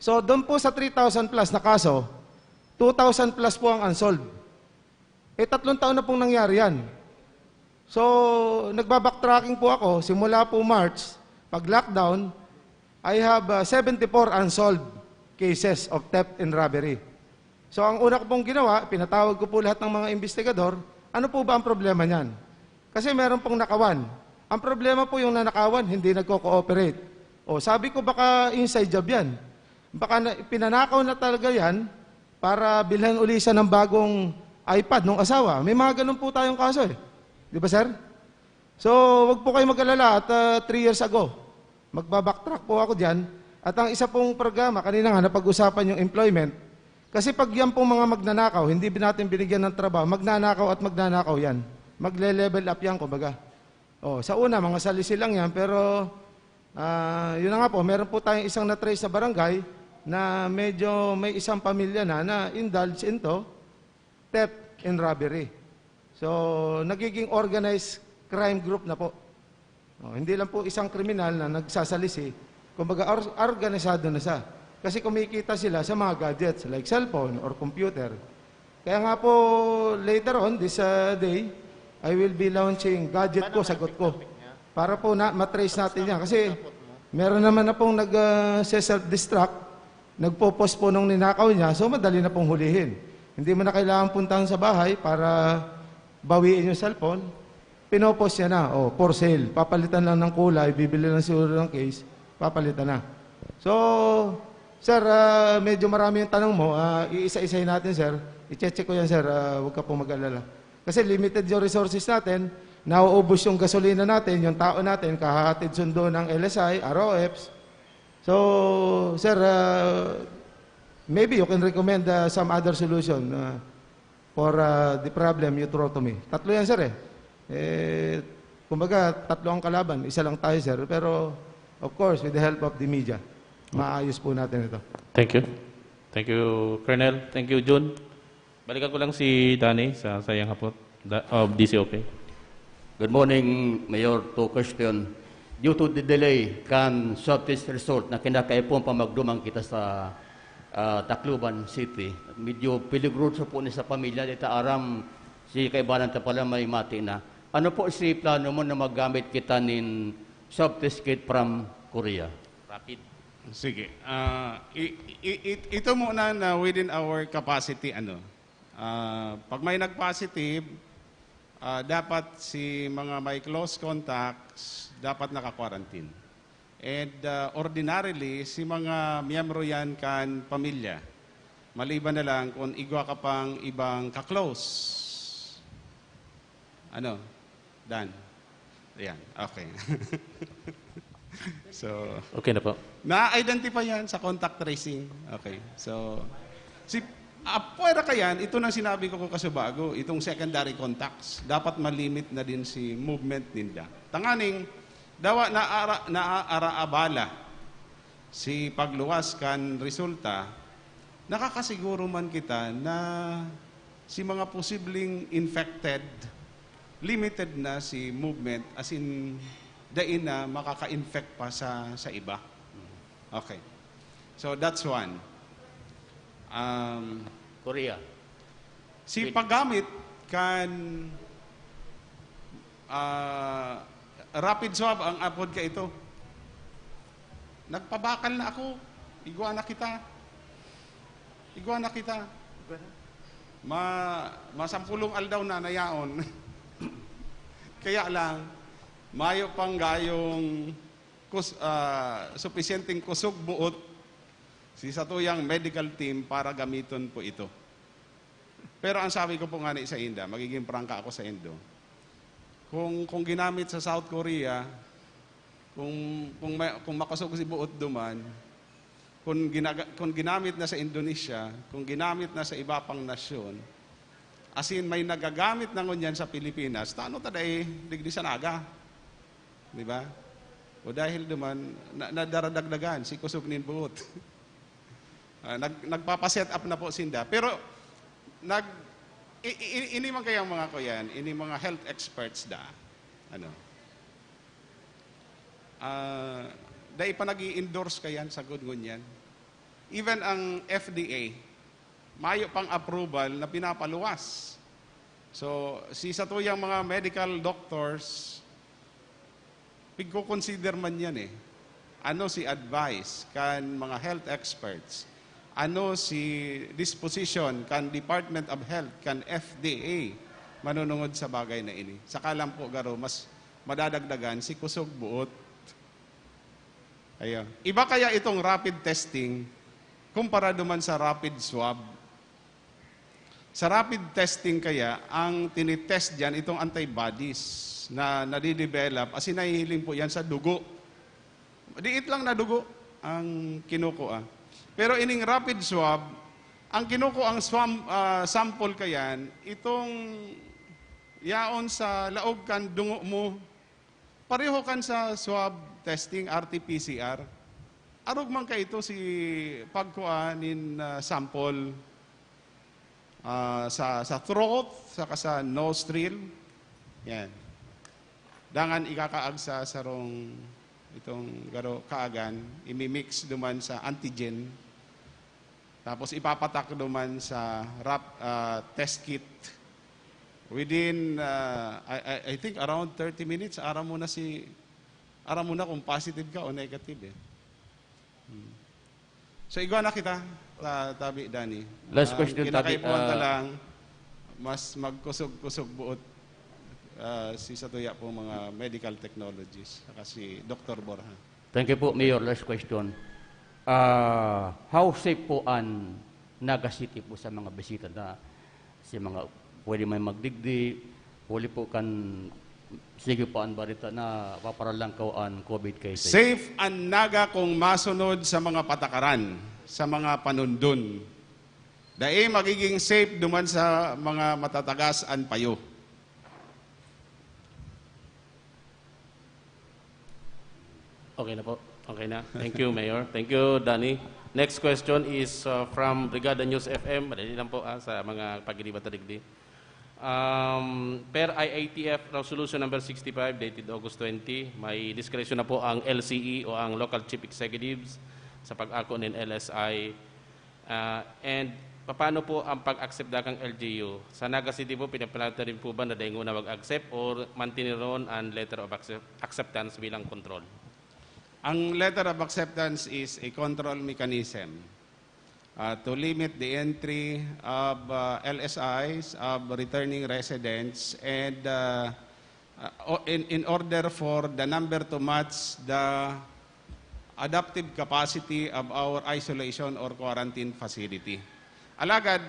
So doon po sa 3,000 plus na kaso, 2,000 plus po ang unsolved. 3 taon na pong nangyari yan. So nagbabacktracking po ako, simula po March, pag lockdown, I have 74 unsolved cases of theft and robbery. So ang una ko pong ginawa, pinatawag ko po lahat ng mga investigador, ano po ba ang problema niyan? Kasi meron pong nakawan. Ang problema po yung nanakawan, hindi nagko-cooperate. O sabi ko baka inside job yan. Baka pinanakaw na talaga yan para bilhan uli siya ng bagong iPad ng asawa. May mga ganun po tayong kaso eh. Di ba sir? So wag po kayo mag-alala at 3 years ago, magbabacktrack po ako dyan. At ang isa pong programa, kanina nga napag-usapan yung employment, kasi pag yan pong mga magnanakaw, hindi natin binigyan ng trabaho, magnanakaw at magnanakaw yan. Magle-level up yan, kumbaga. Sa una, mga salisi lang yan, pero Yun na nga po, meron po tayong isang na-trace sa barangay na medyo may isang pamilya na indulge into theft and robbery. So, nagiging organized crime group na po. Hindi lang po isang kriminal na nagsasalisi, kumbaga organisado na siya. Kasi kumikita sila sa mga gadgets like cellphone or computer. Kaya nga po, later on this day, I will be launching gadget ko, sagot ko. Para po matrace natin yan. Kasi meron naman na pong nag-self-destruct, nagpo-post po nung ninakaw niya, so madali na pong hulihin. Hindi mo na kailangan puntahan sa bahay para bawiin yung cellphone. Pinopost niya na, for sale. Papalitan lang ng kulay, bibili lang siguro ng case, papalitan na. So, sir, medyo marami yung tanong mo. Iisa-isahin natin, sir. I-check ko yan, sir. Huwag ka po mag-alala. Kasi limited yung resources natin. Nauubos yung gasolina natin, yung tao natin, kahahatid sundo ng LSI, ROFs. So, sir, maybe you can recommend some other solution for the problem you throw to me. Tatlo yan, sir, kumbaga, tatlo ang kalaban. Isa lang tayo, sir. Pero, of course, with the help of the media, maayos po natin ito. Thank you. Thank you, Colonel. Thank you, Jun. Balikan ko lang si Danny sa sayang hapon of DCOP. Good morning, Mayor. To question. Due to the delay, kan Southeast Resort na kinakaipon pa magdumang kita sa Tacloban City. Medyo piligro po ni sa pamilya. Dita aram si kaibanan ta pala may mati na. Ano po si plano mo na maggamit kita nin Southeast Kit from Korea? Rapid. Sige. Ito muna na within our capacity, pag may nag-positive, dapat si mga may close contacts, dapat naka-quarantine. And ordinarily, si mga miyembro yan kan pamilya. Maliban na lang kung igwa ka pang ibang ka-close. Dan? Ayan, okay. So, okay na po. na-identify yan sa contact tracing. Okay. So, pwera ka yan, ito na sinabi ko kasubago, itong secondary contacts, dapat malimit na din si movement nila. Tanganing, dawa naaaraabala si pagluwas kan resulta, nakakasiguro man kita na si mga posibleng infected, limited na si movement, as in, dain na makaka-infect pa sa iba. Okay. So, that's one. Korea. Si paggamit kan rapid swab ang apod ka ito. Nagpabakal na ako. Igwa na kita. Masampulong aldaw na nayaon. Kaya lang, mayo pang gayong supisyenteng kusog buot si satuyang medical team para gamiton po ito. Pero ang sabi ko po nga sa Inda, magiging prangka ako sa Indo. Kung ginamit sa South Korea, kung makusog si buot duman, kung ginamit na sa Indonesia, kung ginamit na sa iba pang nasyon, as in may nagagamit na ngunyan sa Pilipinas, tano taday digdi sa naga. Di ba? O dahil duman, nadaradagdagan si kusog nin buot. Nagpapaset up na po sinda. Pero, ini man kayang mga kuyan, ini mga health experts dahil pa nag-i-endorse kayan sa good ngunyan. Even ang FDA, mayo pang approval na pinapaluwas. So, sa tuyang mga medical doctors, pigko-consider man yan Ano si advice kan mga health experts? Ano si disposition kan Department of Health, kan FDA, manunungod sa bagay na ini. Saka lang po, garo, mas madadagdagan si kusog buot. Ayun. Iba kaya itong rapid testing kumpara duman sa rapid swab. Sa rapid testing kaya, ang tinitest dyan, itong antibodies na nadidevelop, as nahihiling po yan sa dugo. Diit lang na dugo ang kinukuha. Pero ining rapid swab, ang kinukuha ang sample kayan, itong yaon sa laog kan dungo mo, pareho kan sa swab testing, RT-PCR, arog man ka ito si pagkuanin sample sa throat, saka sa nostril. Yan. Dangan ikakaag sa sarong itong garo kaagan, imimix duman sa antigen, tapos ipapatak duman sa test kit. Within, I think around 30 minutes, aram mo na kung positive ka o negative eh. So igwa na kita, Tabi Dani. Last question, Tabi. Kinakaipuan na lang, mas magkusog-kusog buot si Satuya po mga medical technologies, saka si Dr. Borja. Thank you po, Mayor. Last question. How safe po ang Naga City po sa mga bisita na si mga pwede may magdigdi, pwede po kan sige po ang barita na paparalang ko ang COVID cases. Safe ang Naga kung masunod sa mga patakaran, sa mga panundon. Dahil magiging safe duman sa mga matatagas ang payo. Okay na po. Okay na. Thank you, Mayor. Thank you, Danny. Next question is from Brigada News FM. Madali lang po sa mga pag-ilibat na digdi. Per IATF Resolution number 65 dated August 20, may diskresyon na po ang LCE o ang Local Chief Executives sa pag-ako ng LSI. And paano po ang pag-accept dakang LGU? Sa Naga City po, pinapalata rin po ba na dahingo na mag-accept or mantineron ang letter of acceptance bilang control? Ang letter of acceptance is a control mechanism to limit the entry of LSIs, of returning residents, and in order for the number to match the adaptive capacity of our isolation or quarantine facility. Alagad,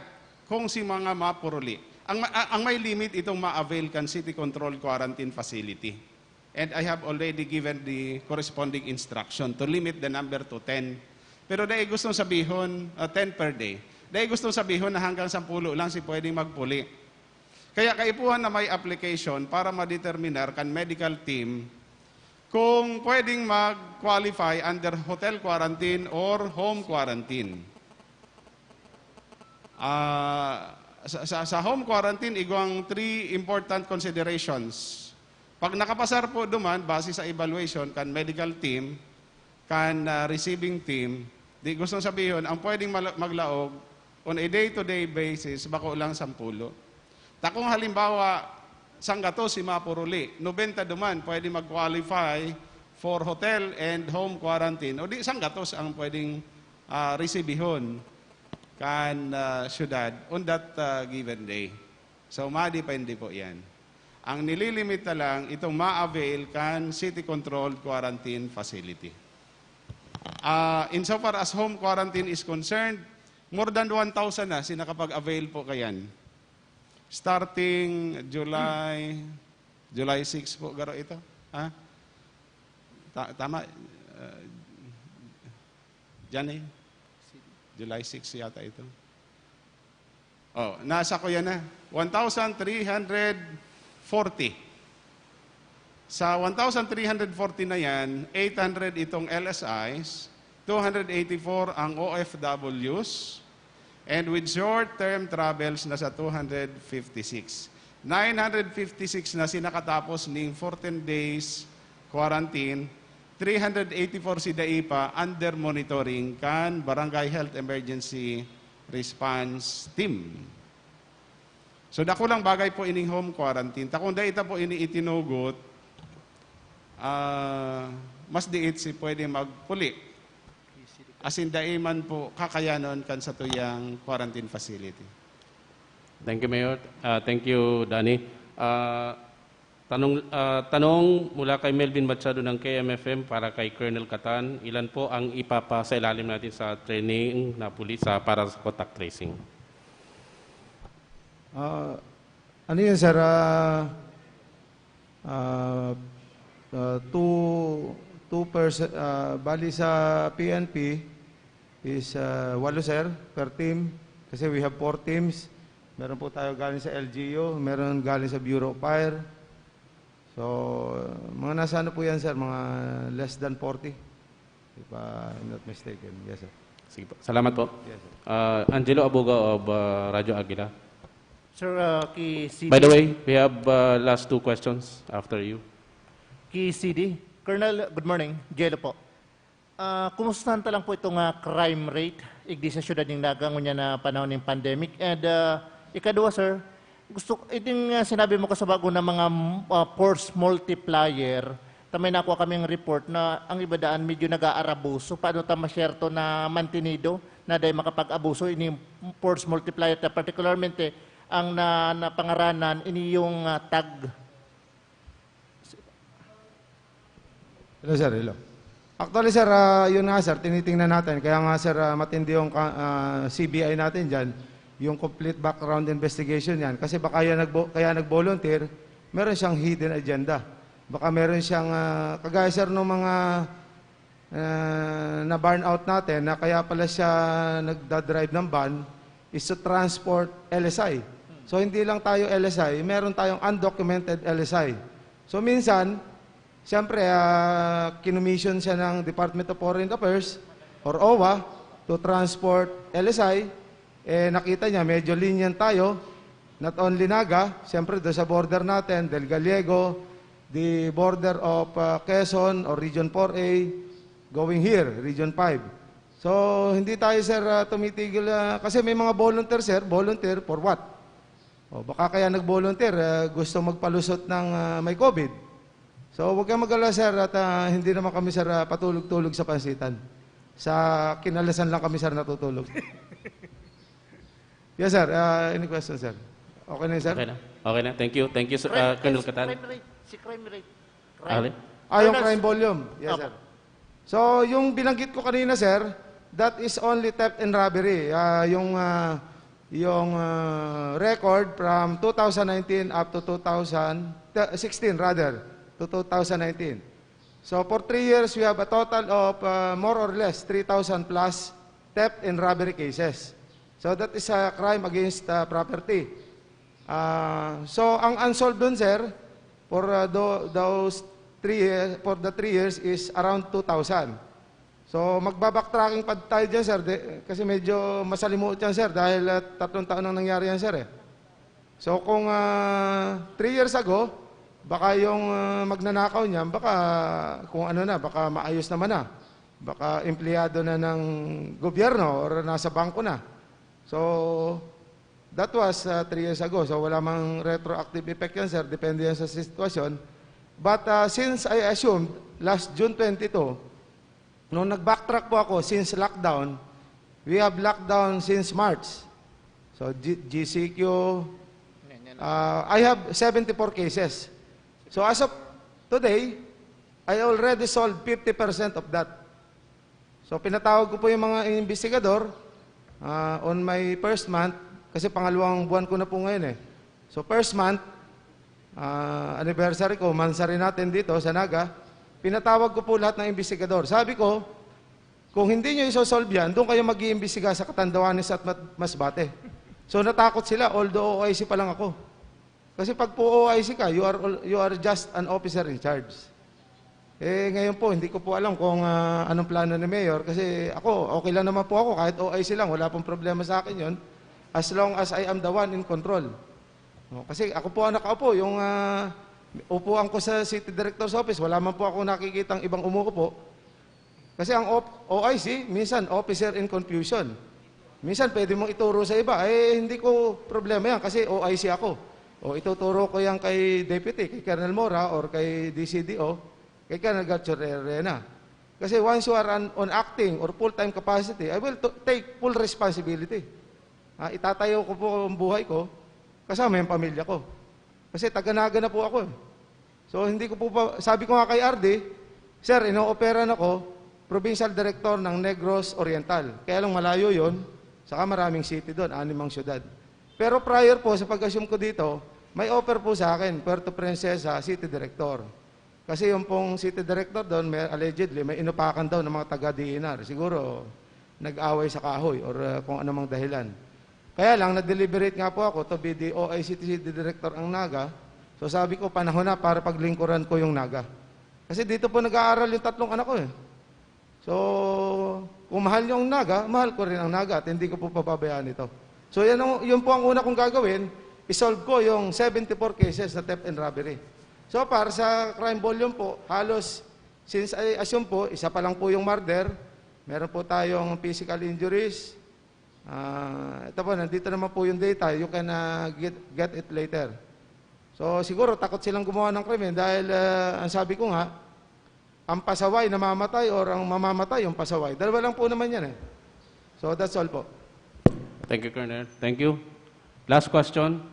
kung si mga mapuruli, ang may limit itong ma-avail kan city control quarantine facility. And I have already given the corresponding instruction to limit the number to 10. Pero dahil gustong sabihon, 10 per day. Dahil gustong sabihon na hanggang 10 lang si pwedeng magpuli. Kaya kaipuhan na may application para ma-determinar kan medical team kung pwedeng mag-qualify under hotel quarantine or home quarantine. Sa home quarantine, igwang 3 important considerations. Pag nakapasar po duman, base sa evaluation, kan medical team, kan receiving team, di gustong sabihin, ang pwedeng maglaog on a day-to-day basis, bako lang 10. Takong halimbawa, sanggato si mapuruli, 90 duman, pwede mag-qualify for hotel and home quarantine. O di sanggatos ang pwedeng resibihon kan syudad on that given day. So, madepende po yan. Ang nililimit na lang, itong ma-avail kan city-controlled quarantine facility. Insofar as home quarantine is concerned, more than 1,000 na sinakapag-avail po kayan. Starting July 6 po, garo ito? Ha? Tama? Diyan eh? July 6 yata ito. Oh, nasa ko yan na. 1,340. Sa 1,340 na yan, 800 itong LSIs, 284 ang OFWs, and with short-term travels na sa 256. 956 na sinakatapos ng 14 days quarantine, 384 si DAIPA under monitoring kan Barangay Health Emergency Response Team. So dako lang bagay po ining home quarantine. Takong daita po ini itinugot, mas diit si pwede magpuli. Asin daiman po kakayanon kan sa tuyang quarantine facility. Thank you, Mayor. Thank you, Danny. Tanong mula kay Melvin Machado ng KMFM para kay Colonel Catan, ilan po ang ipapasailalim natin sa training na pulis para sa contact tracing? Ano yun, sir? Bali sa PNP is 8, sir, per team. Kasi we have 4 teams. Meron po tayo galing sa LGU, meron galing sa Bureau of Fire. So, mga nasa ano po yan, sir? Mga less than 40. If I'm not mistaken. Yes, sir. Sige po. Salamat po. Yes, sir. Angelo Abuga of Radyo Aguila. Sir, kay CD. By the way, we have last 2 questions after you. Kay CD. Colonel, good morning. Jelo po. Kumustahan lang po itong crime rate igdi sa syudad ng Naga ngunya na panahon ng pandemic. And ikadua, sir, gusto iting sinabi mo kasabago na mga force multiplier, tamay nakuha kaming report na ang ibadaan medyo nag-aarabuso. Paano ta masyerto na mantinido na dahil makapag-abuso ini force multiplier, particularmente ang napangaranan ini yung tag. Hello, sir. Hello. Actually, sir, yun nga, sir, tinitingnan natin. Kaya nga, sir, matindi yung CBI natin dyan, yung complete background investigation yan. Kasi baka kaya nag-volunteer, meron siyang hidden agenda. Baka meron siyang, kagaya, sir, ng mga na-burn out natin, na kaya pala siya nagdadrive ng van, is to transport LSI. So, hindi lang tayo LSI, meron tayong undocumented LSI. So, minsan, siyempre, kinumission siya ng Department of Foreign Affairs or OWA to transport LSI. Nakita niya, medyo lenient tayo. Not only Naga, siyempre doon sa border natin, Del Gallego, the border of Quezon or Region 4A, going here, Region 5. So, hindi tayo, sir, tumitigil. Kasi may mga volunteer, sir. Volunteer for what? O, baka kaya nag-volunteer, gusto magpalusot ng may COVID. So, huwag kang mag-alala, sir, at hindi naman kami, sir, patulog-tulog sa pansitan. Sa kinalasan lang kami, sir, natutulog. Yes, sir. Any question, sir? Okay na, sir? Okay na. Okay na. Thank you. Thank you, Colonel Catan. Crime rate. Yung crime volume. Yes, sir. So, yung binanggit ko kanina, sir, that is only theft and robbery. Yung record from 2019 up to 2016, rather. To 2019. So for 3 years, we have a total of more or less 3,000 plus theft and robbery cases. So that is a crime against property. So ang unsolved dun, sir, for those 3 years, for the 3 years is around 2,000. So magbabacktracking pa tayo dyan, sir, kasi medyo masalimuot yan, sir, dahil 3 taon nang nangyari yan, sir. So kung 3 years ago, baka yung magnanakaw niya, baka kung ano na, baka maayos naman na. Baka empleyado na ng gobyerno or nasa bangko na. So, that was 3 years ago. So, wala mang retroactive effect yan, sir. Depende yan sa sitwasyon. But since I assumed, last June 22, nung nag-backtrack po ako since lockdown, we have lockdown since March. So, GCQ, I have 74 cases. So as of today, I already solved 50% of that. So pinatawag ko po yung mga investigador on my first month, kasi pangalawang buwan ko na po ngayon eh. So first month, anniversary ko, mansari natin dito sa Naga, pinatawag ko po lahat ng investigador. Sabi ko, kung hindi nyo isosolve yan, doon kayo mag-iimbestiga sa Catanduanes at Masbate. So natakot sila, although OIC pa lang ako. Kasi pag po OIC ka, you are just an officer in charge. Ngayon po, hindi ko po alam kung anong plano ni Mayor. Kasi ako, okay lang naman po ako. Kahit OIC lang, wala pong problema sa akin yon. As long as I am the one in control. Kasi ako po ang nakaupo. Yung upuan ko sa City Director's Office, wala man po ako nakikitang ibang umuupo. Kasi ang OIC, minsan officer in confusion. Minsan pwede mong ituro sa iba. Hindi ko problema yan kasi OIC ako. O ituturo ko yan kay Deputy, kay Colonel Mora, or kay DCDO, kay Colonel Gatchorena. Kasi once you are on acting or full-time capacity, I will take full responsibility. Itatayo ko po ang buhay ko, kasama yung pamilya ko. Kasi taga-Naga na po ako. So hindi ko po pa, sabi ko nga kay RD, sir, ino-operan ako, Provincial Director ng Negros Oriental. Kaya lang malayo yon, saka maraming city doon, 6 syudad. Pero prior po sa pag-assume ko dito, may offer po sa akin, Puerto Princesa City Director. Kasi yung pong City Director doon, allegedly, may inupakan daw ng mga taga-DNR. Siguro, nag-away sa kahoy or kung anumang dahilan. Kaya lang, nag-deliberate nga po ako to be the OIC City Director ang Naga. So sabi ko, panahon na para paglingkuran ko yung Naga. Kasi dito po nag-aaral yung 3 anak ko eh. So, kung mahal yung Naga, mahal ko rin ang Naga at hindi ko po papabayaan ito. So yun po ang una kong gagawin, isolve ko yung 74 cases na theft and robbery. So para sa crime volume po, halos, since I assume po, isa pa lang po yung murder, meron po tayong physical injuries. Ito po, nandito naman po yung data, you can get it later. So siguro takot silang gumawa ng krimen dahil ang sabi ko nga, ang pasaway namamatay or ang mamamatay yung pasaway. Dalawa lang po naman yan eh. So that's all po. Thank you, Colonel. Thank you. Last question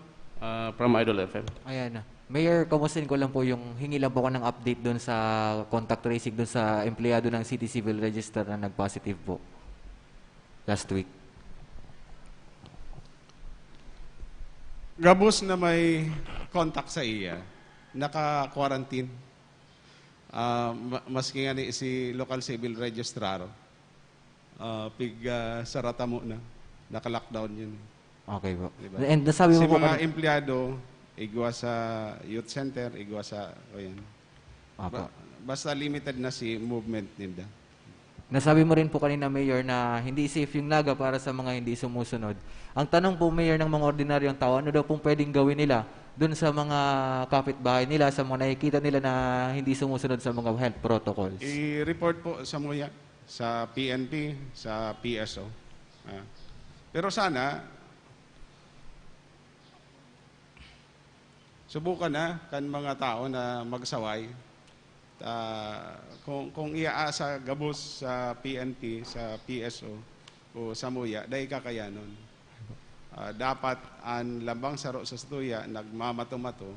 from Idol FM. Ayan. Mayor, kamustahin ko lang po yung hingi lang po ko ng update doon sa contact tracing doon sa empleyado ng City Civil Register na nag-positive po last week. Gabos na may contact sa iya, naka-quarantine. Maski nga ni si local civil registrar, sarata mo na, naka-lockdown yun. Okay po. Diba? And nasabi mo si po mga empleyado, igwa sa youth center, igwa sa, basta limited na si movement nila. Nasabi mo rin po kanina, Mayor, na hindi safe yung Naga para sa mga hindi sumusunod. Ang tanong po, Mayor, ng mga ordinaryong tao, ano daw pong pwedeng gawin nila doon sa mga kapitbahay nila, sa mga nakikita nila na hindi sumusunod sa mga health protocols? I-report po sa MUYA, sa PNP, sa PSO. Pero sana, subukan na kan mga tao na magsaway. Kung iaasa gabos sa PNP, sa PSO o sa MUYA, dahil kakayanon. Dapat ang lambang saro sa satuya nagmamato-mato,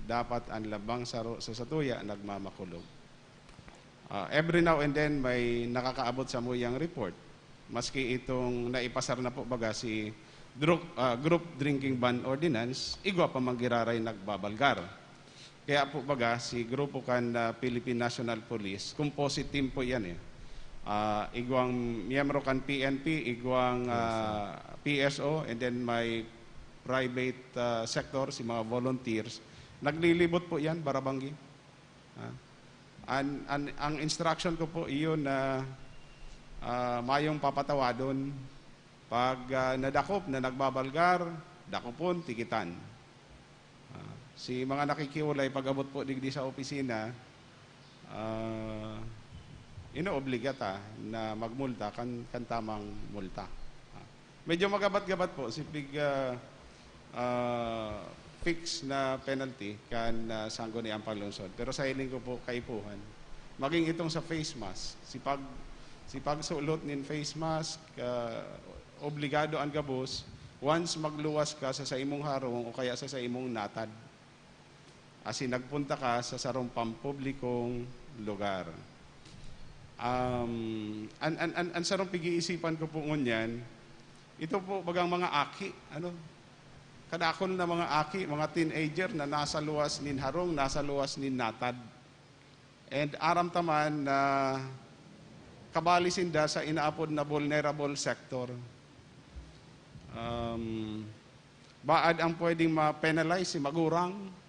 dapat ang lambang saro sa satuya nagmamakulog. Every now and then may nakakaabot sa MUYA ang report. Maski itong naipasar na po baga si group drinking ban ordinance, igwa pa manggiraray nagbabalgar. Kaya po baga, si grupo kan Philippine National Police, composite team po yan eh. Igwang miyembro kan PNP, igwang PSO, and then may private sector, si mga volunteers. Naglilibot po yan, Barabanggi. Ang instruction ko po iyon na mayong papatawadon. Pag nadakop na nagbabalgar, dakopon, tikitan. Si mga nakikiulay, pag-abot po digdi sa opisina, inoobligata na magmulta kan tamang multa. Medyo magabat-gabat po si fix na penalty kan sanggo ni Ampang Lungsod. Pero sa hiling ko po kaipuhan, maging itong sa face mask, si pagsulot nin face mask, obligado ang gabos, once magluwas ka sa imong harong o kaya sa imong natad. Asi nagpunta ka sa sarong pampublikong lugar. Ang sarong pag-iisipan ko po ngunyan, ito po bagang mga aki, kadakon na mga aki, mga teenager na nasa luwas nin harong, nasa luwas nin natad. And aram taman na kabalisin da sa inaapod na vulnerable sector. Baad ang pwedeng ma-penalize si magurang,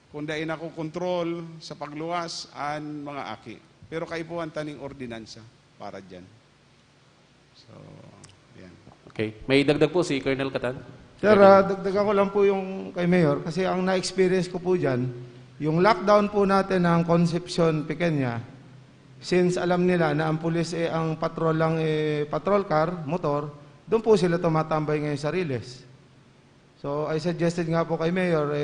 kung dahil ako kontrol sa pagluwas ang mga aki. Pero kaipuhan taning ordinansa para dyan. So, yan. Okay. May dagdag po si Colonel Catan. Sir, dagdagan ko lang po yung kay Mayor kasi ang na-experience ko po dyan, yung lockdown po natin ng Concepcion, Pequeña, since alam nila na ang pulis ang patrol lang patrol car, motor, doon po sila tumatambay ngayon sa Riles. So I suggested nga po kay Mayor,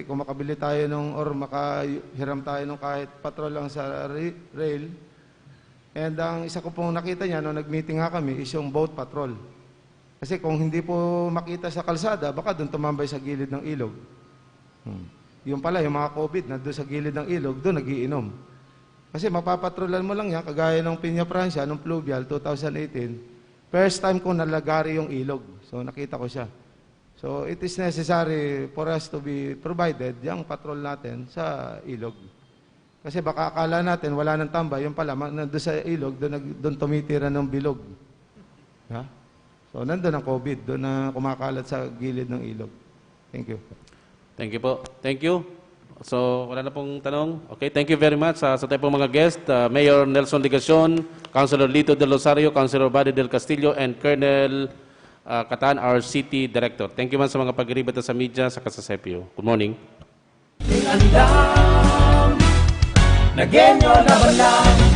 kung makabili tayo or makahiram tayo ng kahit patrol lang sa rail. And ang isa ko pong nakita niya, nung nag-meeting nga kami, is yung boat patrol. Kasi kung hindi po makita sa kalsada, baka doon tumambay sa gilid ng ilog. Yung pala, yung mga COVID na doon sa gilid ng ilog, doon nagiinom. Kasi mapapatrolan mo lang yan, kagaya ng Piña Francia, nung Pluvial, 2018, first time kong nalagari yung ilog. So nakita ko siya. So it is necessary for us to be provided yung patrol natin sa ilog. Kasi baka akala natin wala nang tambay, yung pala nandun sa ilog, doon tumitira ng bilog. Ha? So nandun ang COVID, doon na kumakalat sa gilid ng ilog. Thank you. Thank you po. Thank you. So, wala na pong tanong. Okay, thank you very much sa tayo pong mga guest. Mayor Nelson Ligacion, Councilor Lito Del Rosario, Councilor Buddy Del Castillo, and Colonel Catan, our City Director. Thank you man sa mga pagribata sa media sa Kasasepio. Good morning. Nagenyo na balang